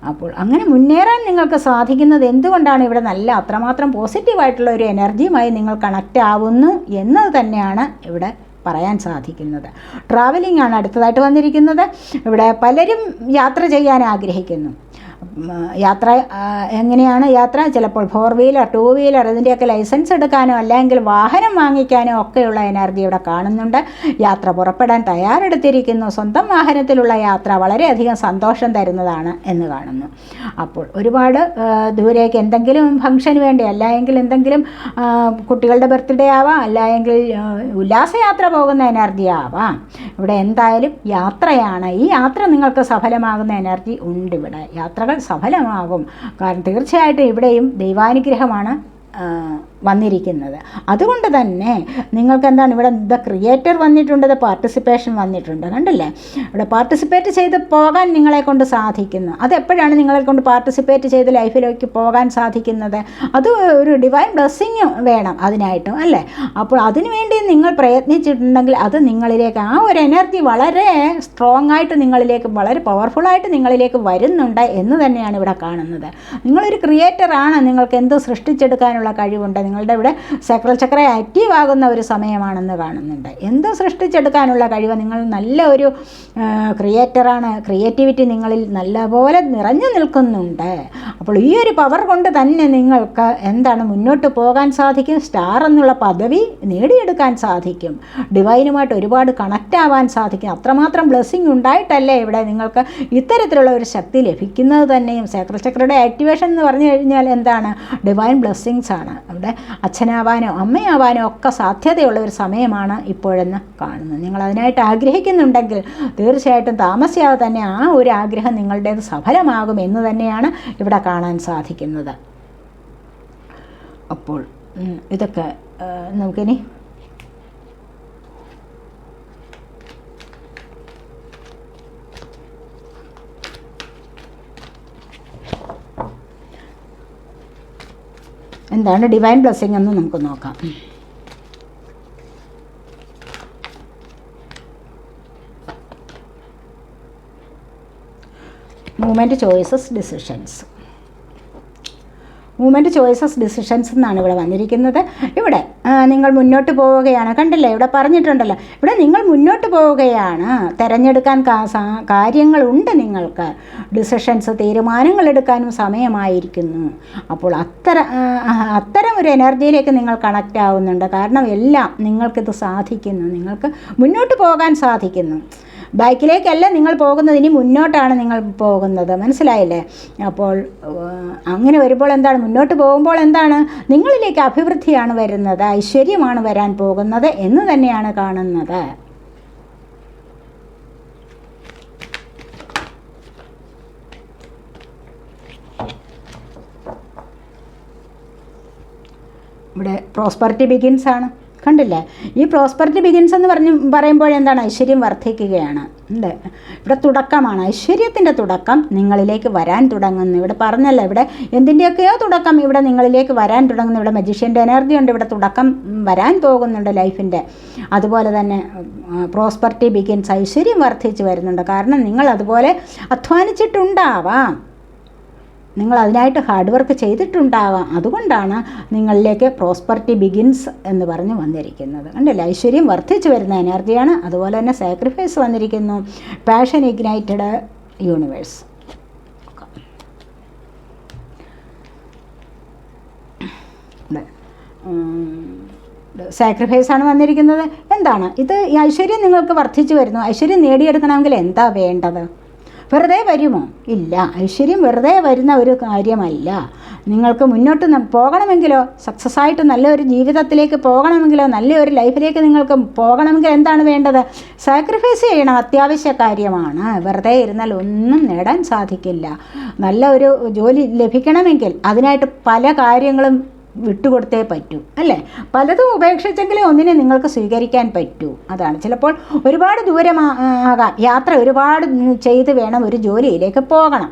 അപ്പോൾ അങ്ങനെ മുന്നേറാൻ നിങ്ങൾക്ക് സാധിക്കുന്നത് എന്തുകൊണ്ടാണ്? ഇവിടെ നല്ല അത്രമാത്രം പോസിറ്റീവായിട്ടുള്ള ഒരു എനർജിയുമായി നിങ്ങൾ കണക്റ്റ് ആവുന്നു എന്നത് തന്നെയാണ് ഇവിടെ പറയാൻ സാധിക്കുന്നത്. ട്രാവലിംഗ് ആണ് അടുത്തതായിട്ട് വന്നിരിക്കുന്നത്. ഇവിടെ പലരും യാത്ര ചെയ്യാൻ ആഗ്രഹിക്കുന്നു. യാത്ര എങ്ങനെയാണ് യാത്ര? ചിലപ്പോൾ 4 വീലർ 2 വീലർ ഇതിൻ്റെയൊക്കെ ലൈസൻസ് എടുക്കാനോ അല്ലെങ്കിൽ വാഹനം വാങ്ങിക്കാനോ ഒക്കെയുള്ള എനർജി ഇവിടെ കാണുന്നുണ്ട്. യാത്ര പുറപ്പെടാൻ തയ്യാറെടുത്തിരിക്കുന്നു. സ്വന്തം വാഹനത്തിലുള്ള യാത്ര വളരെയധികം സന്തോഷം തരുന്നതാണ് എന്ന് കാണുന്നു. അപ്പോൾ ഒരുപാട് ദൂരേക്ക് എന്തെങ്കിലും ഫംഗ്ഷന് വേണ്ടി, അല്ലെങ്കിൽ എന്തെങ്കിലും കുട്ടികളുടെ ബർത്ത്ഡേ ആവാം, അല്ലെങ്കിൽ ഉല്ലാസയാത്ര പോകുന്ന എനർജി ആവാം. ഇവിടെ എന്തായാലും യാത്രയാണ്. ഈ യാത്ര നിങ്ങൾക്ക് സഫലമാകുന്ന എനർജി ഉണ്ട്. ഇവിടെ യാത്രകൾ സഫലമാകും. കാരണം തീർച്ചയായിട്ടും ഇവിടെയും ദൈവാനുഗ്രഹമാണ് വന്നിരിക്കുന്നത്. അതുകൊണ്ട് തന്നെ നിങ്ങൾക്ക് എന്താണ് ഇവിടെ ദ ക്രിയേറ്റർ വന്നിട്ടുണ്ട്, ദ പാർട്ടിസിപ്പേഷൻ വന്നിട്ടുണ്ട്. കണ്ടില്ലേ? ഇവിടെ പാർട്ടിസിപ്പേറ്റ് ചെയ്ത് പോകാൻ നിങ്ങളെ കൊണ്ട് സാധിക്കുന്നു. അതെപ്പോഴാണ് നിങ്ങളെ കൊണ്ട് പാർട്ടിസിപ്പേറ്റ് ചെയ്ത് ലൈഫിലേക്ക് പോകാൻ സാധിക്കുന്നത്? അത് ഒരു ഡിവൈൻ ബ്ലെസ്സിങ് വേണം അതിനായിട്ടും, അല്ലേ? അപ്പോൾ അതിനുവേണ്ടി നിങ്ങൾ പ്രയത്നിച്ചിട്ടുണ്ടെങ്കിൽ അത് നിങ്ങളിലേക്ക് ആ ഒരു എനർജി വളരെ സ്ട്രോങ് ആയിട്ട് നിങ്ങളിലേക്ക്, വളരെ പവർഫുള്ളായിട്ട് നിങ്ങളിലേക്ക് വരുന്നുണ്ട് എന്ന് തന്നെയാണ് ഇവിടെ കാണുന്നത്. നിങ്ങളൊരു ക്രിയേറ്ററാണ്. നിങ്ങൾക്ക് എന്ത് സൃഷ്ടിച്ചെടുക്കാനുള്ള കഴിവുണ്ട്. നിങ്ങളുടെ ഇവിടെ സക്രൽ ചക്ര ആക്റ്റീവ് ആകുന്ന ഒരു സമയമാണെന്ന് കാണുന്നുണ്ട്. എന്ത് സൃഷ്ടിച്ചെടുക്കാനുള്ള കഴിവ്, നിങ്ങൾ നല്ല ഒരു ക്രിയേറ്ററാണ്. ക്രിയേറ്റിവിറ്റി നിങ്ങളിൽ നല്ലപോലെ നിറഞ്ഞു നിൽക്കുന്നുണ്ട്. അപ്പോൾ ഈ ഒരു പവർ കൊണ്ട് തന്നെ നിങ്ങൾക്ക് എന്താണ് മുന്നോട്ട് പോകാൻ സാധിക്കും. സ്റ്റാർ എന്നുള്ള പദവി നേടിയെടുക്കാൻ സാധിക്കും. ഡിവൈനുമായിട്ട് ഒരുപാട് കണക്റ്റ് ആവാൻ സാധിക്കും. അത്രമാത്രം ബ്ലെസ്സിങ് ഉണ്ടായിട്ടല്ലേ ഇവിടെ നിങ്ങൾക്ക് ഇത്തരത്തിലുള്ള ഒരു ശക്തി ലഭിക്കുന്നത് തന്നെയും. സക്രൽ ചക്രയുടെ ആക്ടിവേഷൻ എന്ന് പറഞ്ഞു കഴിഞ്ഞാൽ എന്താണ്? ഡിവൈൻ ബ്ലെസ്സിങ്സ് ആണ്. അവിടെ അച്ഛനാവാനോ അമ്മയാവാനോ ഒക്കെ സാധ്യതയുള്ള ഒരു സമയമാണ് ഇപ്പോഴെന്ന് കാണുന്നത്. നിങ്ങൾ അതിനായിട്ട് ആഗ്രഹിക്കുന്നുണ്ടെങ്കിൽ തീർച്ചയായിട്ടും താമസിയാതെ തന്നെ ആ ഒരു ആഗ്രഹം നിങ്ങളുടേത് സഫലമാകും എന്ന് തന്നെയാണ് ഇവിടെ കാണാൻ സാധിക്കുന്നത്. അപ്പോൾ ഇതൊക്കെ നമുക്കിനി എന്താണ് ഡിവൈൻ ബ്ലെസ്സിങ് എന്ന് നമുക്ക് നോക്കാം. Movement choices decisions. Movement choices decisions എന്നാണ് ഇവിടെ വന്നിരിക്കുന്നത്. ഇവിടെ നിങ്ങൾ മുന്നോട്ട് പോവുകയാണ്. കണ്ടില്ലേ? ഇവിടെ പറഞ്ഞിട്ടുണ്ടല്ലോ. ഇവിടെ നിങ്ങൾ മുന്നോട്ട് പോവുകയാണ്. തിരഞ്ഞെടുക്കാൻ കാര്യങ്ങളുണ്ട് നിങ്ങൾക്ക്. ഡിസിഷൻസ്, തീരുമാനങ്ങൾ എടുക്കാനും സമയമായിരിക്കുന്നു. അപ്പോൾ അത്തരം ഒരു എനർജിയിലേക്ക് നിങ്ങൾ കണക്റ്റ് ആവുന്നുണ്ട്. കാരണം എല്ലാം നിങ്ങൾക്കിത് സാധിക്കുന്നു. നിങ്ങൾക്ക് മുന്നോട്ട് പോകാൻ സാധിക്കുന്നു. ബാക്കിലേക്കല്ല നിങ്ങൾ പോകുന്നത്, ഇനി മുന്നോട്ടാണ് നിങ്ങൾ പോകുന്നത്. മനസ്സിലായില്ലേ? അപ്പോൾ അങ്ങനെ വരുമ്പോൾ എന്താണ്? മുന്നോട്ട് പോകുമ്പോൾ എന്താണ്? നിങ്ങളിലേക്ക് അഭിവൃദ്ധിയാണ് വരുന്നത്, ഐശ്വര്യമാണ് വരാൻ പോകുന്നത് എന്ന് തന്നെയാണ് കാണുന്നത്. ഇവിടെ പ്രോസ്പെറിറ്റി ബിഗിൻസ് ആണ്. കണ്ടില്ലേ? ഈ പ്രോസ്പെറിറ്റി ബിഗിൻസ് എന്ന് പറയുമ്പോൾ എന്താണ്? ഐശ്വര്യം വർദ്ധിക്കുകയാണ്. ഉണ്ട്. ഇവിടെ തുടക്കമാണ്. ഐശ്വര്യത്തിൻ്റെ തുടക്കം നിങ്ങളിലേക്ക് വരാൻ തുടങ്ങുന്നു. ഇവിടെ പറഞ്ഞല്ലോ, ഇവിടെ എന്തിൻ്റെയൊക്കെയോ തുടക്കം ഇവിടെ നിങ്ങളിലേക്ക് വരാൻ തുടങ്ങുന്നു. ഇവിടെ മജീഷ്യൻ്റെ എനർജി ഉണ്ട്. ഇവിടെ തുടക്കം വരാൻ പോകുന്നുണ്ട് ലൈഫിൻ്റെ. അതുപോലെ തന്നെ പ്രോസ്പെറിറ്റി ബിഗിൻസ്, ഐശ്വര്യം വർദ്ധിച്ച് വരുന്നുണ്ട്. കാരണം നിങ്ങൾ അതുപോലെ അധ്വാനിച്ചിട്ടുണ്ടാവാം, നിങ്ങൾ അതിനായിട്ട് ഹാർഡ് വർക്ക് ചെയ്തിട്ടുണ്ടാവാം. അതുകൊണ്ടാണ് നിങ്ങളിലേക്ക് പ്രോസ്പെറിറ്റി ബിഗിൻസ് എന്ന് പറഞ്ഞ് വന്നിരിക്കുന്നത്. കണ്ടില്ല? ഐശ്വര്യം വർദ്ധിച്ചു വരുന്ന എനർജിയാണ്. അതുപോലെ തന്നെ സാക്രിഫൈസ് വന്നിരിക്കുന്നു. Passion Ignited universe. സാക്രിഫൈസ് ആണ് വന്നിരിക്കുന്നത്. എന്താണ് ഇത്? ഈ ഐശ്വര്യം നിങ്ങൾക്ക് വർദ്ധിച്ചു വരുന്നു. ഐശ്വര്യം നേടിയെടുക്കണമെങ്കിൽ എന്താ വേണ്ടത്? വെറുതെ വരുമോ? ഇല്ല. ഐശ്വര്യം വെറുതെ വരുന്ന ഒരു കാര്യമല്ല. നിങ്ങൾക്ക് മുന്നോട്ട് പോകണമെങ്കിലോ, സക്സസ് ആയിട്ട് നല്ലൊരു ജീവിതത്തിലേക്ക് പോകണമെങ്കിലോ, നല്ലൊരു ലൈഫിലേക്ക് നിങ്ങൾക്ക് പോകണമെങ്കിൽ എന്താണ് വേണ്ടത്? സാക്രിഫൈസ് ചെയ്യണം. അത്യാവശ്യ കാര്യമാണ്. വെറുതെ ഇരുന്നാൽ ഒന്നും നേടാൻ സാധിക്കില്ല. നല്ല ഒരു ജോലി ലഭിക്കണമെങ്കിൽ അതിനായിട്ട് പല കാര്യങ്ങളും വിട്ടുകൊടുത്തേ പറ്റൂ, അല്ലേ? പലതും ഉപേക്ഷിച്ചെങ്കിലേ ഒന്നിനെ നിങ്ങൾക്ക് സ്വീകരിക്കാൻ പറ്റൂ. അതാണ്. ചിലപ്പോൾ ഒരുപാട് ദൂരമാകാം, യാത്ര ഒരുപാട് ചെയ്ത് വേണം ഒരു ജോലിയിലേക്ക് പോകണം.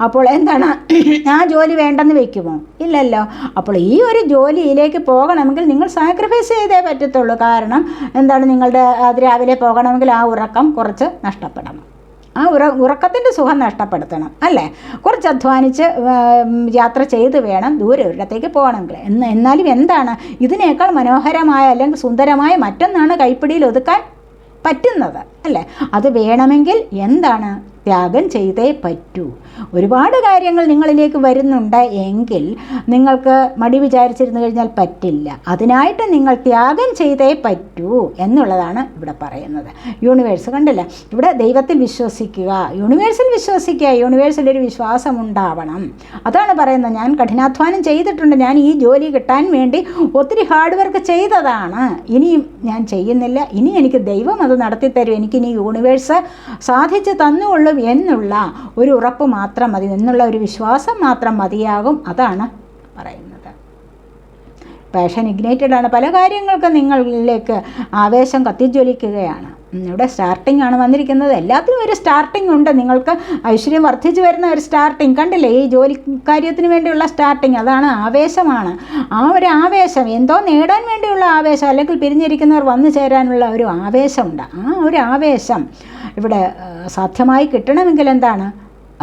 അപ്പോൾ എന്താണ്, ആ ജോലി വേണ്ടെന്ന് വെക്കുമോ? ഇല്ലല്ലോ. അപ്പോൾ ഈ ഒരു ജോലിയിലേക്ക് പോകണമെങ്കിൽ നിങ്ങൾ സാക്രിഫൈസ് ചെയ്തേ പറ്റത്തുള്ളൂ. കാരണം എന്താണ്, നിങ്ങളുടെ രാവിലെ പോകണമെങ്കിൽ ആ ഉറക്കം കുറച്ച് നഷ്ടപ്പെടണം. ആ ഉറക്കത്തിൻ്റെ സുഖം നഷ്ടപ്പെടുത്തണം, അല്ലേ? കുറച്ച് അധ്വാനിച്ച് യാത്ര ചെയ്ത് വേണം ദൂരെ ഒരിടത്തേക്ക് പോകണമെങ്കിൽ. എന്നാലും എന്താണ്, ഇതിനേക്കാൾ മനോഹരമായ അല്ലെങ്കിൽ സുന്ദരമായ മറ്റൊന്നാണ് കൈപ്പിടിയിൽ ഒതുക്കാൻ പറ്റുന്നത്, അല്ലേ? അത് വേണമെങ്കിൽ എന്താണ്, ത്യാഗം ചെയ്തേ പറ്റൂ. ഒരുപാട് കാര്യങ്ങൾ നിങ്ങളിലേക്ക് വരുന്നുണ്ട് എങ്കിൽ നിങ്ങൾക്ക് മടി വിചാരിച്ചിരുന്നു കഴിഞ്ഞാൽ പറ്റില്ല. അതിനായിട്ട് നിങ്ങൾ ത്യാഗം ചെയ്തേ പറ്റൂ എന്നുള്ളതാണ് ഇവിടെ പറയുന്നത്. യൂണിവേഴ്സ് കണ്ടില്ല, ഇവിടെ ദൈവത്തിൽ വിശ്വസിക്കുക, യൂണിവേഴ്സിൽ വിശ്വസിക്കുക, യൂണിവേഴ്സിൽ ഒരു വിശ്വാസം ഉണ്ടാവണം. അതാണ് പറയുന്നത്. ഞാൻ കഠിനാധ്വാനം ചെയ്തിട്ടുണ്ട്, ഞാൻ ഈ ജോലി കിട്ടാൻ വേണ്ടി ഒത്തിരി ഹാർഡ് വർക്ക് ചെയ്തതാണ്, ഇനിയും ഞാൻ ചെയ്യുന്നില്ല, ഇനി എനിക്ക് ദൈവം അത് നടത്തിത്തരും, എനിക്കിനി യൂണിവേഴ്സ് സാധിച്ചു തന്നുള്ളൂ എന്നുള്ള ഒരു ഉറപ്പ് മാത്രം മതി, എന്നുള്ള ഒരു വിശ്വാസം മാത്രം മതിയാകും. അതാണ് പറയുന്നത്. പാഷൻ ഇഗ്നൈറ്റഡ് ആണ്. പല കാര്യങ്ങൾക്കും നിങ്ങളിലേക്ക് ആവേശം കത്തിജ്വലിക്കുകയാണ്. ഇവിടെ സ്റ്റാർട്ടിംഗ് ആണ് വന്നിരിക്കുന്നത്. എല്ലാത്തിനും ഒരു സ്റ്റാർട്ടിംഗ് ഉണ്ട്. നിങ്ങൾക്ക് ഐശ്വര്യം വർദ്ധിച്ചു വരുന്ന ഒരു സ്റ്റാർട്ടിംഗ് കണ്ടില്ലേ? ഈ ജോലി കാര്യത്തിന് വേണ്ടിയുള്ള സ്റ്റാർട്ടിംഗ്, അതാണ്, ആവേശമാണ്. ആ ഒരു ആവേശം, എന്തോ നേടാൻ വേണ്ടിയുള്ള ആവേശം, അല്ലെങ്കിൽ പിരിഞ്ഞിരിക്കുന്നവർ വന്നു ചേരാനുള്ള ഒരു ആവേശമുണ്ട്. ആ ഒരു ആവേശം ഇവിടെ സാധ്യമായി കിട്ടണമെങ്കിൽ എന്താണ്,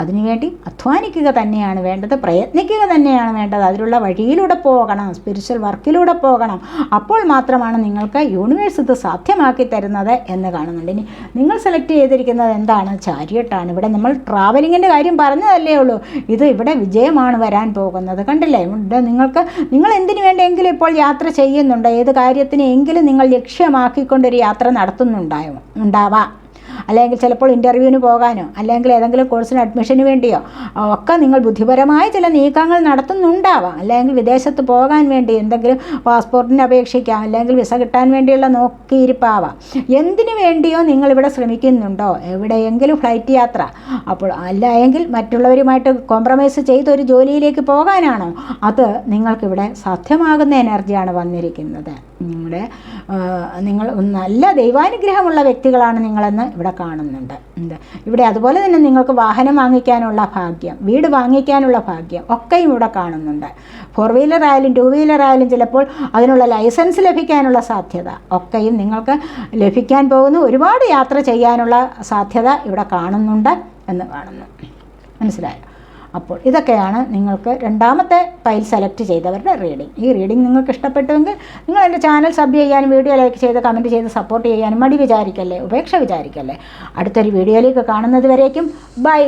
അതിനുവേണ്ടി അധ്വാനിക്കുക തന്നെയാണ് വേണ്ടത്, പ്രയത്നിക്കുക തന്നെയാണ് വേണ്ടത്. അതിലുള്ള വഴിയിലൂടെ പോകണം, സ്പിരിച്വൽ വർക്കിലൂടെ പോകണം. അപ്പോൾ മാത്രമാണ് നിങ്ങൾക്ക് യൂണിവേഴ്സ് ഇത് സാധ്യമാക്കി തരുന്നത് എന്ന് കാണുന്നുണ്ട്. ഇനി നിങ്ങൾ സെലക്ട് ചെയ്തിരിക്കുന്നത് എന്താണ്? ചാരിയട്ടാണ്. ഇവിടെ നമ്മൾ ട്രാവലിങ്ങിൻ്റെ കാര്യം പറഞ്ഞതല്ലേ ഉള്ളൂ. ഇത് ഇവിടെ വിജയമാണ് വരാൻ പോകുന്നത്. കണ്ടില്ലേ? നിങ്ങൾ എന്തിനു വേണ്ടിയെങ്കിലും ഇപ്പോൾ യാത്ര ചെയ്യുന്നുണ്ട്, ഏത് കാര്യത്തിനെങ്കിലും നിങ്ങൾ ലക്ഷ്യമാക്കിക്കൊണ്ടൊരു യാത്ര ഉണ്ടാവാം. അല്ലെങ്കിൽ ചിലപ്പോൾ ഇൻ്റർവ്യൂവിന് പോകാനോ അല്ലെങ്കിൽ ഏതെങ്കിലും കോഴ്സിന് അഡ്മിഷന് വേണ്ടിയോ ഒക്കെ നിങ്ങൾ ബുദ്ധിപരമായ ചില നീക്കങ്ങൾ നടത്തുന്നുണ്ടാവാം. അല്ലെങ്കിൽ വിദേശത്ത് പോകാൻ വേണ്ടി എന്തെങ്കിലും പാസ്പോർട്ടിന് അപേക്ഷിക്കാം, അല്ലെങ്കിൽ വിസ കിട്ടാൻ വേണ്ടിയുള്ള നോക്കിയിരിപ്പാവാം. എന്തിനു വേണ്ടിയോ നിങ്ങളിവിടെ ശ്രമിക്കുന്നുണ്ടോ? എവിടെയെങ്കിലും ഫ്ലൈറ്റ് യാത്ര, അപ്പോൾ അല്ല എങ്കിൽ മറ്റുള്ളവരുമായിട്ട് കോംപ്രമൈസ് ചെയ്തൊരു ജോലിയിലേക്ക് പോകാനാണോ? അത് നിങ്ങൾക്കിവിടെ സാധ്യമാകുന്ന എനർജിയാണ് വന്നിരിക്കുന്നത്. നിങ്ങൾ നല്ല ദൈവാനുഗ്രഹമുള്ള വ്യക്തികളാണ് നിങ്ങളെന്ന് ഇവിടെ കാണുന്നുണ്ട്. ഇവിടെ അതുപോലെ തന്നെ നിങ്ങൾക്ക് വാഹനം വാങ്ങിക്കാനുള്ള ഭാഗ്യം, വീട് വാങ്ങിക്കാനുള്ള ഭാഗ്യം ഒക്കെയും ഇവിടെ കാണുന്നുണ്ട്. 4 വീലർ ആയാലും 2 വീലർ ആയാലും ചിലപ്പോൾ അതിനുള്ള ലൈസൻസ് ലഭിക്കാനുള്ള സാധ്യത ഒക്കെയും നിങ്ങൾക്ക് ലഭിക്കാൻ പോകുന്നു. ഒരുപാട് യാത്ര ചെയ്യാനുള്ള സാധ്യത ഇവിടെ കാണുന്നുണ്ട് എന്ന് കാണുന്നു. മനസ്സിലായോ? അപ്പോൾ ഇതൊക്കെയാണ് നിങ്ങൾക്ക് രണ്ടാമത്തെ പൈൽ സെലക്ട് ചെയ്തവരുടെ റീഡിംഗ്. ഈ റീഡിംഗ് നിങ്ങൾക്ക് ഇഷ്ടപ്പെട്ടുവെങ്കിൽ നിങ്ങൾ എൻ്റെ ചാനൽ സബ് ചെയ്യാനും വീഡിയോ ലൈക്ക് ചെയ്ത് കമൻറ്റ് ചെയ്ത് സപ്പോർട്ട് ചെയ്യാനും മടി വിചാരിക്കല്ലേ, ഉപേക്ഷ വിചാരിക്കല്ലേ. അടുത്തൊരു വീഡിയോയിലേക്ക് കാണുന്നത് വരേക്കും ബൈ.